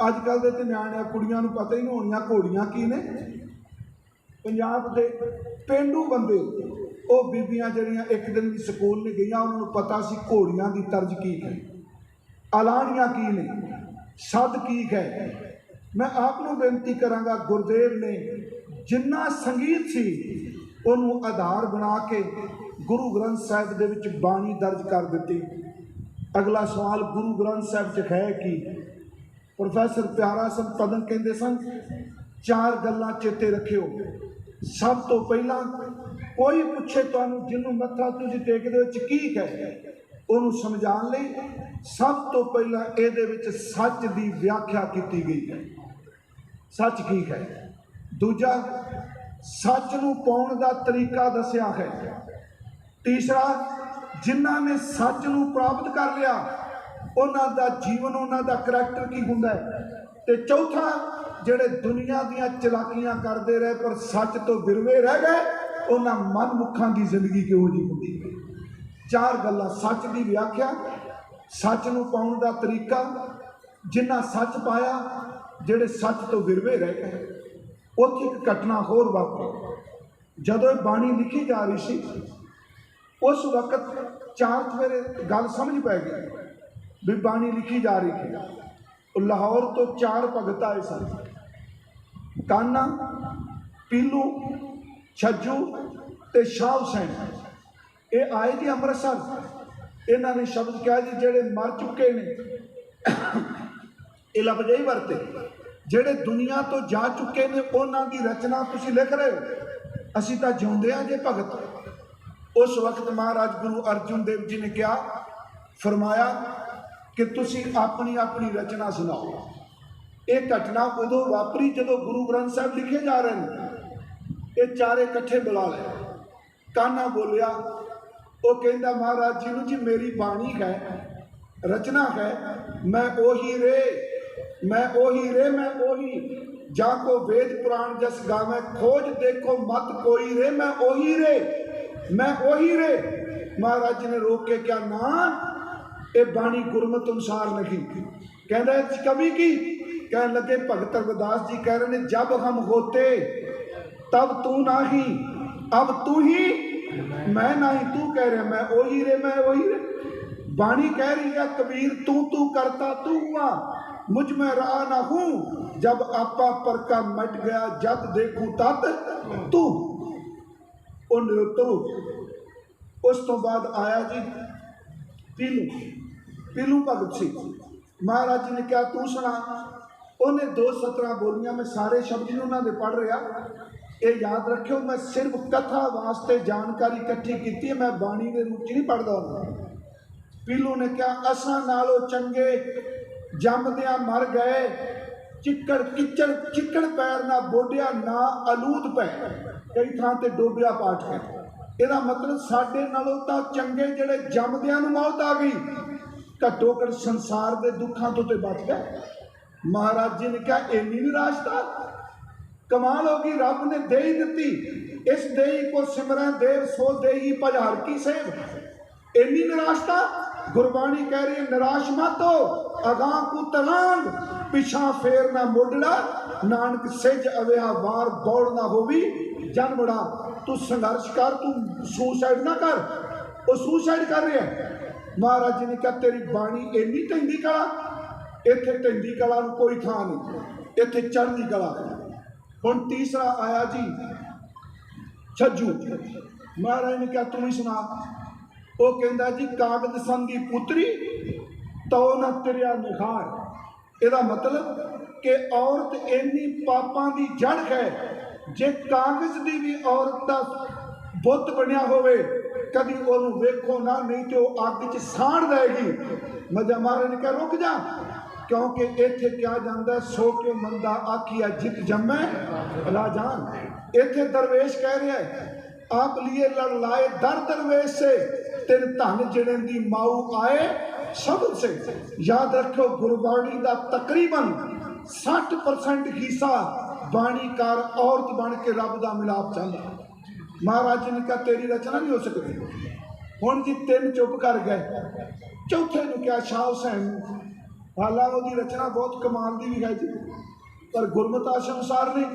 Speaker 1: ਅੱਜ ਕੱਲ੍ਹ ਦੇ ਤੇ ਨਿਆਣਿਆਂ ਕੁੜੀਆਂ ਨੂੰ ਪਤਾ ਹੀ ਨਹੀਂ ਹੋਣੀਆਂ ਘੋੜੀਆਂ ਕੀ ਨੇ। ਪੰਜਾਬ ਦੇ ਪੇਂਡੂ ਬੰਦੇ, ਉਹ ਬੀਬੀਆਂ ਜਿਹੜੀਆਂ ਇੱਕ ਦਿਨ ਵੀ ਸਕੂਲ ਨਹੀਂ ਗਈਆਂ, ਉਹਨਾਂ ਨੂੰ ਪਤਾ ਸੀ ਘੋੜੀਆਂ ਦੀ ਤਰਜ ਕੀ ਹੈ, ਅਲਾਣੀਆਂ ਕੀ ਨੇ, ਸੱਦ ਕੀ ਹੈ। ਮੈਂ ਆਪ ਨੂੰ ਬੇਨਤੀ ਕਰਾਂਗਾ, ਗੁਰਦੇਵ ਨੇ ਜਿੰਨਾ ਸੰਗੀਤ ਸੀ ਉਹਨੂੰ ਆਧਾਰ ਬਣਾ ਕੇ ਗੁਰੂ ਗ੍ਰੰਥ ਸਾਹਿਬ ਦੇ ਵਿੱਚ ਬਾਣੀ ਦਰਜ ਕਰ ਦਿੱਤੀ। ਅਗਲਾ ਸਵਾਲ, ਗੁਰੂ ਗ੍ਰੰਥ ਸਾਹਿਬ 'ਚ ਹੈ ਕੀ? ਪ੍ਰੋਫੈਸਰ ਪਿਆਰਾ ਸਿੰਘ ਪਦਨ ਕਹਿੰਦੇ ਸਨ, 4 ਗੱਲਾਂ ਚੇਤੇ ਰੱਖਿਓ। ਸਭ ਤੋਂ ਪਹਿਲਾਂ, ਕੋਈ ਪੁੱਛੇ ਤੁਹਾਨੂੰ ਜਿਹਨੂੰ ਮੱਥਾ ਤੁਸੀਂ ਟੇਕਦੇ ਹੋ 'ਚ ਕੀ ਹੈ, ਉਹਨੂੰ ਸਮਝਾਉਣ ਲਈ ਸਭ ਤੋਂ ਪਹਿਲਾਂ ਇਹਦੇ ਵਿੱਚ ਸੱਚ ਦੀ ਵਿਆਖਿਆ ਕੀਤੀ ਗਈ ਹੈ। ਸੱਚ ਕੀ ਹੈ? ਦੂਜਾ, ਸੱਚ ਨੂੰ ਪਾਉਣ ਦਾ ਤਰੀਕਾ ਦੱਸਿਆ ਹੈ। ਤੀਸਰਾ, ਜਿਨ੍ਹਾਂ ਨੇ ਸੱਚ ਨੂੰ ਪ੍ਰਾਪਤ ਕਰ ਲਿਆ ਉਹਨਾਂ ਦਾ ਜੀਵਨ, ਉਹਨਾਂ ਦਾ ਕਰੈਕਟਰ ਕੀ ਹੁੰਦਾ ਹੈ। ਤੇ ਚੌਥਾ, ਜਿਹੜੇ ਦੁਨੀਆ ਦੀਆਂ ਚਲਾਕੀਆਂ ਕਰਦੇ ਰਹੇ ਪਰ ਸੱਚ ਤੋਂ ਵਿਰਵੇ ਰਹਿ ਗਏ, ਉਹਨਾਂ ਮਨਮੁੱਖਾਂ ਦੀ ਜ਼ਿੰਦਗੀ ਕਿਹੋ ਜਿਹੀ ਹੁੰਦੀ ਹੈ। 4 ਗੱਲਾਂ, ਸੱਚ ਦੀ ਵਿਆਖਿਆ, ਸੱਚ ਨੂੰ ਪਾਉਣ ਦਾ ਤਰੀਕਾ, ਜਿਨ੍ਹਾਂ ਸੱਚ ਪਾਇਆ, ਜਿਹੜੇ ਸੱਚ ਤੋਂ ਵਿਰਵੇ ਰਹਿ ਗਏ। ਉੱਥੇ ਇੱਕ ਘਟਨਾ ਹੋਰ ਵਾਪਰੀ। ਜਦੋਂ ਇਹ ਬਾਣੀ ਲਿਖੀ ਜਾ ਰਹੀ ਸੀ ਉਸ ਵਕਤ 4 ਸਵੇਰੇ ਗੱਲ ਸਮਝ ਪੈ ਗਈ ਵੀ ਬਾਣੀ ਲਿਖੀ ਜਾ ਰਹੀ ਹੈ। ਉਹ ਲਾਹੌਰ ਤੋਂ 4 ਭਗਤ ਆਏ ਸਨ, ਕਾਨਾ, ਪੀਲੂ, ਛੱਜੂ ਤੇ ਸ਼ਾਹ ਹੁਸੈਨ। ਇਹ ਆਏ ਜੀ ਅੰਮ੍ਰਿਤਸਰ। ਇਹਨਾਂ ਨੇ ਸ਼ਬਦ ਕਿਹਾ ਜੀ, ਜਿਹੜੇ ਮਰ ਚੁੱਕੇ ਨੇ, ਇਹ ਲਫ਼ਜ਼ ਹੀ ਵਰਤੇ, ਜਿਹੜੇ ਦੁਨੀਆ ਤੋਂ ਜਾ ਚੁੱਕੇ ਨੇ ਉਹਨਾਂ ਦੀ ਰਚਨਾ ਤੁਸੀਂ ਲਿਖ ਰਹੇ ਹੋ, ਅਸੀਂ ਤਾਂ ਜਿਉਂਦੇ ਹਾਂ ਜੇ ਭਗਤ। ਉਸ ਵਕਤ ਮਹਾਰਾਜ ਗੁਰੂ ਅਰਜਨ ਦੇਵ ਜੀ ਨੇ ਕਿਹਾ, ਫਰਮਾਇਆ ਕਿ ਤੁਸੀਂ ਆਪਣੀ ਆਪਣੀ ਰਚਨਾ ਸੁਣਾਓ। ਇਹ ਘਟਨਾ ਉਦੋਂ ਵਾਪਰੀ ਜਦੋਂ ਗੁਰੂ ਗ੍ਰੰਥ ਸਾਹਿਬ ਲਿਖੇ ਜਾ ਰਹੇ ਨੇ। ਇਹ ਚਾਰੇ ਇਕੱਠੇ ਬੁਲਾ ਲਏ। ਕਾਨਾ ਬੋਲਿਆ, ਉਹ ਕਹਿੰਦਾ ਮਹਾਰਾਜ ਜੀ ਨੂੰ, ਜੀ ਮੇਰੀ ਬਾਣੀ ਹੈ, ਰਚਨਾ ਹੈ, ਮੈਂ ਉਹੀ ਰੇ, ਮੈਂ ਉਹੀ ਰੇ, ਮੈਂ ਉਹੀ। ਜਾਂ ਕੋ ਵੇਦ ਪੁਰਾਣ ਜਸ ਗਾਵੇਂ, ਖੋਜ ਦੇਖੋ ਮਤ ਕੋਈ ਰੇ, ਮੈਂ ਉਹੀ ਰੇ, ਮੈਂ ਉਹੀ ਰੇ। ਮਹਾਰਾਜ ਜੀ ਨੇ ਰੋਕ ਕੇ ਕਿਹਾ, ਨਾ, ਇਹ ਬਾਣੀ ਗੁਰਮਤਿ ਅਨੁਸਾਰ ਨਹੀਂ। ਕਹਿੰਦਾ ਕਵੀ ਕੀ ਕਹਿਣ ਲੱਗੇ? ਭਗਤ ਰਵਿਦਾਸ ਜੀ ਕਹਿ ਰਹੇ ਨੇ, ਜਬ ਹਮ ਹੋਤੇ ਤਬ ਤੂੰ नाही, ਅਬ ਤੂੰ ਹੀ ਮੈਂ नहीं। ਤੂੰ ਕਹਿ ਰਿਹਾ ਮੈਂ ਉਹੀ ਰੇ, ਮੈਂ ਉਹੀ ਰੇ। बाणी कह रही है, कबीर तू तू करता तू हुआ, मुझ में रहा ना हूं, जब आपा पर का मट गया, जब देखूं तत तू। ਉਹ ਨਿਰੁੱਤਰ ਹੋ ਗਿਆ। ਉਸ ਤੋਂ ਬਾਅਦ ਆਇਆ ਜੀ ਪੀਲੂ ਭਗਤ ਸੀ। ਮਹਾਰਾਜ ਜੀ ਨੇ ਕਿਹਾ, ਤੂੰ ਸੁਣਾ। ਉਹਨੇ 2 ਸਤਰਾਂ ਬੋਲੀਆਂ। ਮੈਂ ਸਾਰੇ ਸ਼ਬਦ ਨਹੀਂ ਉਹਨਾਂ ਦੇ ਪੜ੍ਹ ਰਿਹਾ। ਇਹ ਯਾਦ ਰੱਖਿਓ, ਮੈਂ ਸਿਰਫ ਕਥਾ ਵਾਸਤੇ ਜਾਣਕਾਰੀ ਇਕੱਠੀ ਕੀਤੀ ਹੈ, ਮੈਂ ਬਾਣੀ ਦੇ ਰੂਪ 'ਚ ਨਹੀਂ ਪੜ੍ਹਦਾ ਹੁੰਦਾ। ਪੀਲੂ ਨੇ ਕਿਹਾ, ਅਸਾਂ ਨਾਲੋਂ ਚੰਗੇ ਜੰਮਦਿਆਂ ਮਰ ਗਏ, ਚਿੱਕੜ ਪੈਰ ਨਾ ਬੋਢਿਆ, ਨਾ ਅਲੂਦ ਪੈ, ਕਈ ਥਾਂ ਤੇ ਡੋਬਿਆ ਪਾਠ ਹੈ। ਇਹਦਾ ਮਤਲਬ ਸਾਡੇ ਨਾਲੋਂ ਤਾਂ ਚੰਗੇ ਜਿਹੜੇ ਜੰਮਦਿਆਂ ਨੂੰ ਮੌਤ ਆ ਗਈ, ਘੱਟੋ ਘੱਟ ਸੰਸਾਰ ਦੇ ਦੁੱਖਾਂ ਤੋਂ ਤੇ ਬਚ ਗਏ। ਮਹਾਰਾਜ ਜੀ ਨੇ ਕਿਹਾ, ਇੰਨੀ ਨਿਰਾਸ਼ਤਾ, ਕਮਾਲ ਹੋ ਗਈ, ਰੱਬ ਨੇ ਦੇ ਹੀ ਦਿੱਤੀ। ਇਸ ਦੇਈ ਕੋ ਸਿਮਰਨ ਦੇਵ ਸੋ ਦੇਈ ਭਜਾਰ ਕੀ ਸੇਵ। ਇੰਨੀ ਨਿਰਾਸ਼ਤਾ। ਗੁਰਬਾਣੀ ਕਹਿ ਰਹੀ ਹੈ, ਨਿਰਾਸ਼ ਮਤ ਹੋ, ਅਗਾਂ ਕੂ ਤਲਾਂਗ, ਪਿਛਾਂ ਫੇਰ ਨਾ ਮੋਢੜਾ, ਨਾਨਕ ਸਿੱਜ ਅਵਿਆ ਵਾਰ ਦੌੜ ਨਾ ਹੋਵੀ ਜਨ ਬੜਾ। ਤੂੰ ਸੰਘਰਸ਼ ਕਰ, ਤੂੰ ਸੁਸਾਈਡ ਨਾ ਕਰ। ਉਹ ਸੁਸਾਈਡ ਕਰ ਰਿਹਾ। ਮਹਾਰਾਜ ਜੀ ਨੇ ਕਿਹਾ, ਤੇਰੀ ਬਾਣੀ ਇੰਨੀ ਢਹਿੰਦੀ ਕਲਾ, ਇੱਥੇ ਢਹਿੰਦੀ ਕਲਾ ਨੂੰ ਕੋਈ ਥਾਂ ਨਹੀਂ, ਇੱਥੇ ਚੜ੍ਹਦੀ ਕਲਾ। ਹੁਣ ਤੀਸਰਾ ਆਇਆ ਜੀ ਛੱਜੂ। ਮਹਾਰਾਜ ਨੇ ਕਿਹਾ, ਤੂੰ ਹੀ ਸੁਣਾ। ਉਹ ਕਹਿੰਦਾ ਜੀ, ਕਾਗਦ ਸੰਗੀ ਪੁੱਤਰੀ ਤੋ ਨਾ ਤੇਰਿਆ ਨਿਖਾਰ। ਇਹਦਾ ਮਤਲਬ ਕਿ ਔਰਤ ਇੰਨੀ ਪਾਪਾਂ ਦੀ ਜੜ ਹੈ, ਜੇ ਕਾਗਜ਼ ਦੀ ਵੀ ਔਰਤ ਦਾ ਬੁੱਤ ਬਣਿਆ ਹੋਵੇ ਕਦੀ ਉਹਨੂੰ ਵੇਖੋ ਨਾ, ਨਹੀਂ ਤੇ ਉਹ ਅੱਗ 'ਚ ਸਾੜ ਦੇਗੀ। ਮਜਾ ਮਾਰੇ ਨੇ ਕਿਹਾ ਰੁਕ ਜਾ, ਕਿਉਂਕਿ ਇੱਥੇ ਕਿਹਾ ਜਾਂਦਾ ਸੋ ਕਿਉ ਮੰਦਾ ਆਖੀਆ ਜਿਤ ਜੰਮੈ ਰਾਜਾਨ। ਇੱਥੇ ਦਰਵੇਸ਼ ਕਹਿ ਰਿਹਾ ਹੈ आप लिए लड़ लाए दर दरवेश से तेरे धन जिड़न दी माऊ आए शब्द से। याद रखो गुरबाणी का तकरीबन 60% हिस्सा बाणीकार औरत बन के रब का मिलाप चाहता। महाराज ने कहा तेरी रचना नहीं हो सकती। हुण जी 3 चुप कर गए, चौथे ने क्या शाह हुसैन, हालांकि उसकी रचना बहुत कमाल की भी है जी, पर गुरमत आशमसार ने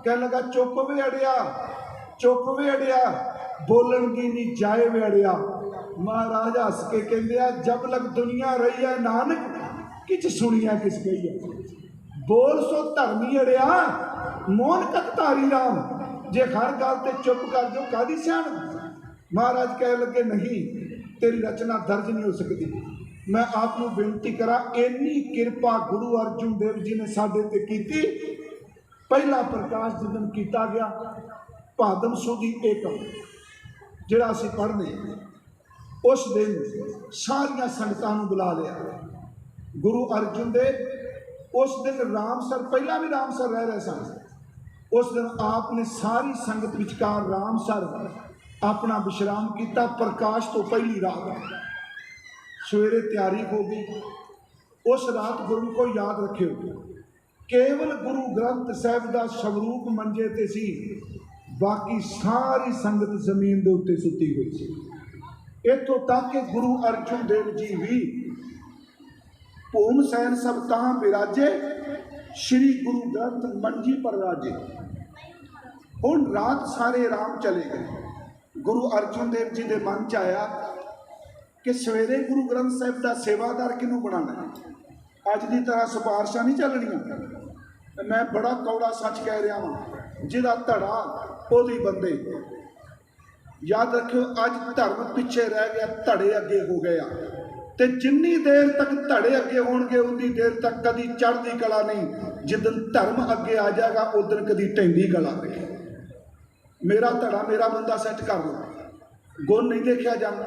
Speaker 1: कह लगा चुप वे अड़िया, चुप वे अड़िया, बोलन की नहीं जाए वे अड़िया। महाराज हस के कहते जब लग दुनिया रही है नानक किच सुनिया किस गई है। बोल सो धर्मी अड़िया मोहन कत तारी राम, जे हर गल ते चुप कर जो कादी सियाण। महाराज कह लगे नहीं तेरी रचना दर्ज नहीं हो सकती। मैं आपको बेनती करा इन्नी किरपा गुरु अर्जुन देव जी ने साडे ते कीती। पहला प्रकाश जिस दिन किया गया भादम सुदी एकम जिहड़ा असीं पढ़ने, उस दिन सारिया संगतां नूं बुला लिया गुरु अर्जुन देव। उस दिन रामसर, पहला भी रामसर रह रहे सन, उस दिन आपने सारी संगत विचकार रामसर अपना विश्राम किया। प्रकाश तो पहली रात सवेरे तैयारी हो गई। उस रात गुरु को याद रखियो केवल गुरु ग्रंथ साहिब का स्वरूप मंजे ते सी, बाकी सारी संगत जमीन के उत्ते सुती हुई सी। इतों तक कि गुरु अर्जुन देव जी भी भूम सैन सब तां विराजे, श्री गुरु ग्रंथ मंजी पर राजे। हुण रात सारे राम चले गए। गुरु अर्जुन देव जी के मन च आया कि सवेरे गुरु ग्रंथ साहिब का सेवादार किनू बनाना है। अज की तरह सिफारिशां नहीं चलनियां। मैं बड़ा कौड़ा सच कह रहा हूँ, जिहदा धड़ा ओदी बंदे। याद रखियो अज धर्म पिछे रह गया, धड़े अगे हो गया। तो जिन्नी देर तक धड़े अगे होणगे उन्नी देर तक कदी चढ़दी कला नहीं। जिदन धर्म अगे आ जाएगा उदन कदी ढैंदी कला नहीं। मेरा धड़ा मेरा बंदा सैट कर लो, गुण नहीं देखा जाता।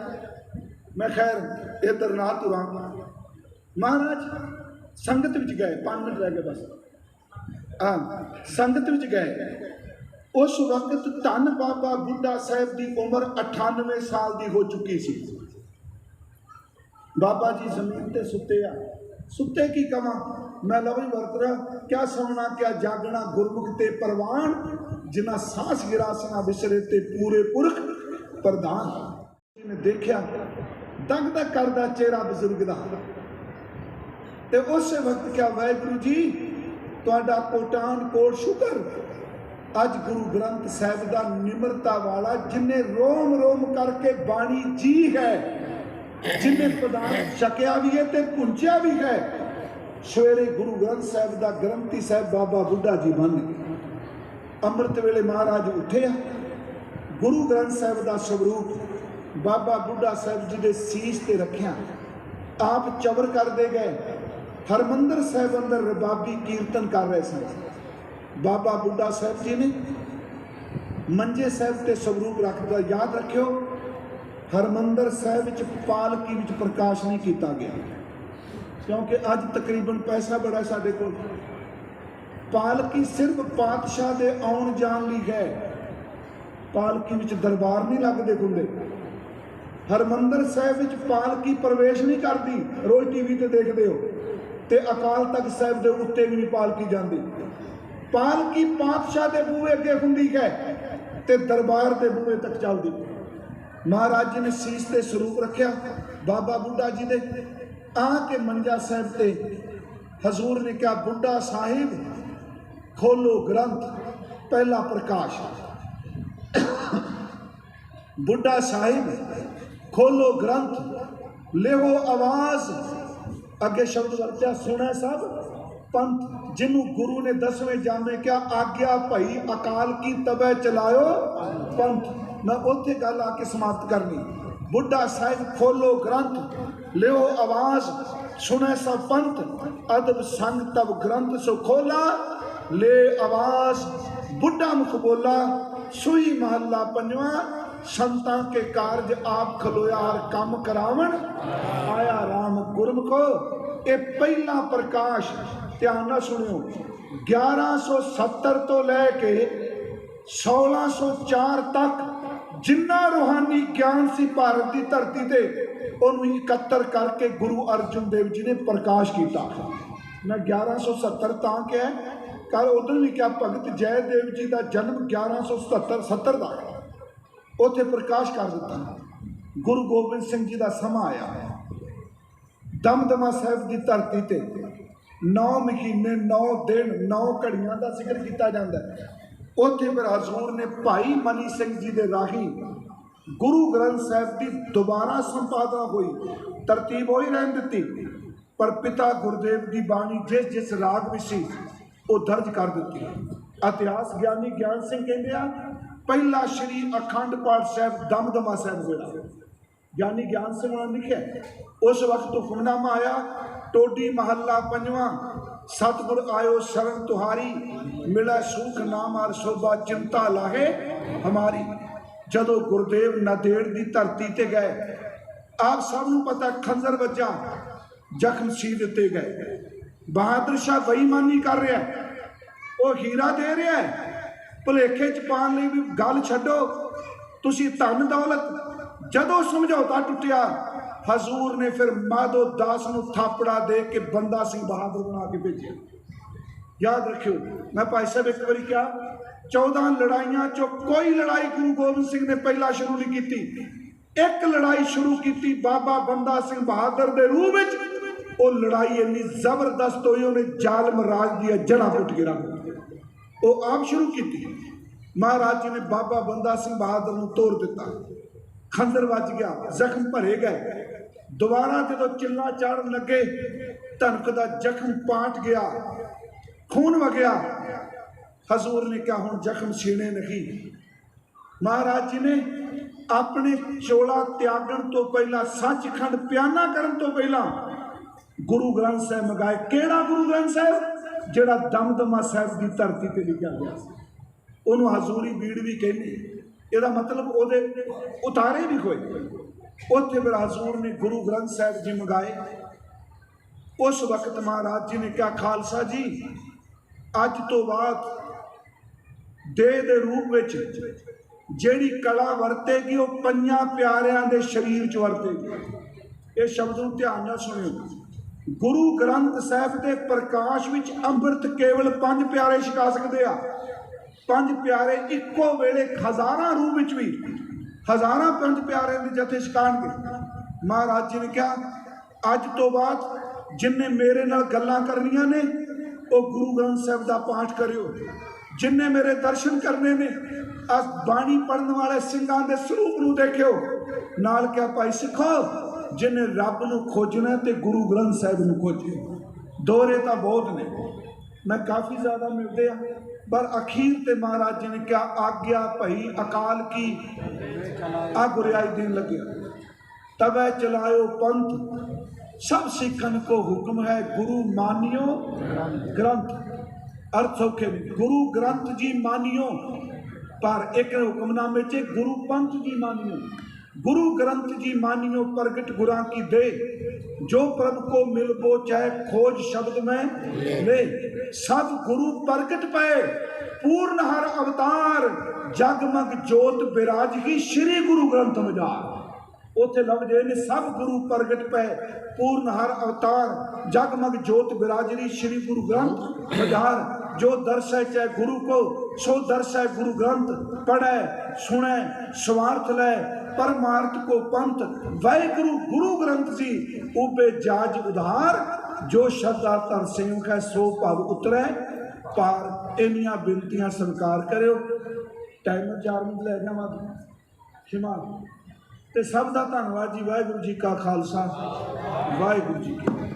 Speaker 1: मैं खैर इधर ना तुरा। महाराज संगत विच गए, 5 मिनट रह गए बस। हाँ संगत विच गए। उस वक्त धन बाबा बुढ़ा साहब की उम्र 98 साल की हो चुकी सी। बाबा जी जमीन ते सुते आ। सुते की कमा, मैं लवी वरत रहा क्या सोना क्या जागना गुरमुख ते परवान, जिन्ना सांस गिरासना विसरे ते पूरे पुरख प्रधान। ने देखा दग दग करदा चेहरा बजुर्ग दा, ते उस वक्त क्या वाहिगुरु जी तुहाडा कोटान कोट शुकर। अज गुरु ग्रंथ साहिब का निमरता वाला जिन्हें रोम रोम करके बाणी जी है, जिन्हें प्रदान छकिया भी है ते पुंजिया भी है। सवेरे गुरु ग्रंथ साहिब का ग्रंथी साहिब बाबा बुढ़ा जी बन गए। अमृत वेले महाराज उठे, गुरु ग्रंथ साहिब का स्वरूप बाबा बुढ़ा साहिब जी के सीस ते रखिया। आप चवर करते गए। हरमंदर साहिब अंदर रबाबी कीर्तन कर रहे सन। बाबा बुढ़ा साहब जी ने मंजे साहब के स्वरूप रख दिया। याद रखियो हरमंदर साहब विच पालकी विच प्रकाश नहीं किया गया, क्योंकि अज तकरीबन पैसा बड़ा साडे कोल। पालकी सिर्फ पातशाह के आउण जाण लई है। पालकी विच दरबार नहीं लगदे खुंदे। हरमंदर साहब विच पालकी प्रवेश नहीं करती। रोज टीवी ते देखदे हो, ते अकाल तख्त साहब के उत्ते भी नहीं पालकी जाती। पालकी पातशाह के बूहे अगे हुंदी है ते दरबार के बूहे तक चलती। महाराज जी ने सीस ते स्वरूप रखा बाबा बुढ़ा जी दे। आके मंजा साहब ते हजूर ने कहा बुढ़ा साहिब खोलो ग्रंथ। पहला प्रकाश बुढ़ा साहिब खोलो ग्रंथ, लेहो आवाज। अगे शब्द वर्त्या सुना सब पंथ, जिन्हों गुरु ने 10वें जामे क्या आज्ञा भई अकाल की तबे चलायो पंथ। मैं उत्थे गल आके समाप्त करनी। बुढ़ा साहिब खोलो ग्रंथ, लियो आवाज, सुने सा पंथ अदब संग तब ग्रंथ सो खोला, ले आवाज बुढ़ा मुख बोला, सुई महला पंजवा, संतां के कारज आप खलोया हर काम करावन, आया राम गुरमुखो। ये पहला प्रकाश ध्यान ना सुनियो, 1170 तो लैके 1604 तक जिन्ना रूहानी ज्ञान सी भारत की धरती ते उन्होंने इकट्ठर करके गुरु अर्जुन देव जी ने प्रकाश किया। मैं 1170 तां क्या है, कल उधर भी क्या भगत जयदेव जी का जन्म 1170 का उत्थे प्रकाश कर दिता। गुरु गोबिंद सिंह जी का समा आया, दमदमा साहिब की धरती ते 9 महीने 9 दिन 9 घड़ियां का जिक्र किया जाता है। उत्थे फिर हजूर ने भाई मनी सिंह जी के राही गुरु ग्रंथ साहिब की दोबारा संपादना हुई, तरतीब हो ही रहन दी, पर पिता गुरुदेव की बाणी जिस जिस राग में सी वो दर्ज कर दी। इतिहास ज्ञानी ज्ञान सिंह कहते पहला श्री अखंड पाठ साहिब दमदमा साहिब होया, ज्ञानी ज्ञान सिंह ने लिखा। उस वक्त हुक्मनामा आया, टोडी महला पंजवा, सतगुर आयो शरण तुहारी, मिला सुख नाम हर शोभा चिंता लाहे हमारी। जदों गुरुदेव नदेड़ की धरती ते गए, आप सबनों पता खंजर वजा, जख्म सी दिते गए। बहादुर शाह बेईमानी कर रहा है, वो हीरा दे रहा है, भुलेखे च पाने लई भी गल छड्डो, तुसी धन दौलत। जदों समझौता टुटिया, हजूर ने फिर माधो दास नूं थापड़ा दे के बंदा सिंह बहादुर बना के भेजा। याद रखियो, मैं भाई साहब एक बार क्या 14 लड़ाइयां चो कोई लड़ाई गुरु गोबिंद सिंह ने पहला शुरू नहीं की। एक लड़ाई शुरू की बाबा बंदा सिंह बहादुर के रूह में, वो लड़ाई इन्नी जबरदस्त हुई, उन्हें जालम राज दिया जड़ा पुट गिरा, वो आप शुरू की। महाराज जी ने बाबा बंदा सिंह बहादुर को तोड़ दिता, खंजर वज गया, जख्म भरे गए। दोबारा जो चिल्ला चाड़न लगे, धनक का जख्म पाट गया, खून वगया। हजूर ने कहा हुण जख्म सीने नहीं। महाराज जी ने अपने चोला त्यागन तो पहला, सचखंड प्याना करन तो पहला गुरु ग्रंथ साहिब मंगाए। केड़ा गुरु ग्रंथ साहिब? जिहड़ा दमदमा साहिब की धरती पर लिखा गया, उन्होंने हजूरी बीड़ भी कहने, यदा मतलब ओदे उतारे भी होए। उत्थे फिर हजूर ने गुरु ग्रंथ साहिब जी मंगाए। उस वक्त महाराज जी ने कहा, खालसा जी अज तो बाद देह दे रूप में जेड़ी कला वरतेगी वो 5 प्यारियां दे शरीर च वरतेगी। ये शब्द नूं ध्यान नाल सुनियो। गुरु ग्रंथ साहिब के प्रकाश विच अंमृत केवल 5 प्यारे छका सकते आ। 5 प्यारे इक्को वेले हज़ारां रूप विच भी हज़ारां 5 प्यारे के जथे छकाणगे। महाराज जी ने कहा, अज तो बाद जिन्हें मेरे नाल गल्लां करनियां ने वो गुरु ग्रंथ साहिब का पाठ करियो, जिन्हें मेरे दर्शन करने ने अस बाणी पढ़ने वाले सिंघां दे स्वरूप नूं देखियो। नाल क्या भाई सिखो, जिन्हें रब नूं खोजना ते गुरु ग्रंथ साहिब नूं खोजे। दोहरे तो बहुत ने, मैं काफ़ी ज़्यादा मिलते हैं, पर अखीर ते महाराज जी ने क्या आज्ञा भई अकाल की, आ गुरियाई देन लगे। तब चलायो पंथ सब सिखन को हुक्म है, गुरु मानियो ग्रंथ। अर्थ सौखे गुरु ग्रंथ जी मानियो, पर एक हुक्मनामे च गुरु पंथ जी मानियो। गुरु ग्रंथ जी मानियो प्रगट गुरां की दे, जो प्रभु को मिलबो चाहे खोज शब्द में ले। सब गुरु प्रगट पे पूर्ण हर अवतार, जगमग जोत विराज ही श्री गुरु ग्रंथ मजार। उथे लफ्ज ने सब गुरु प्रगट पे पूर्ण हर अवतार, जगमग जोत विराजरी श्री गुरु ग्रंथ मजार। जो दर्श है चाहे गुरु को, सो दर्श है गुरु ग्रंथ। पढ़े सुने स्वार्थ ले, परमार्थ को पंथ। वह गुरु गुरु ग्रंथ जी उबे जाज उधार, जो श्रद्धा तर सेवक है सो भव उतरे पार। इनिया बिनतियां स्वीकार करो। टाइम 4 मिनट लै जावा, क्षमा ते सब का धन्यवाद जी। वाहिगुरू जी का खालसा, वाहिगुरू जी की।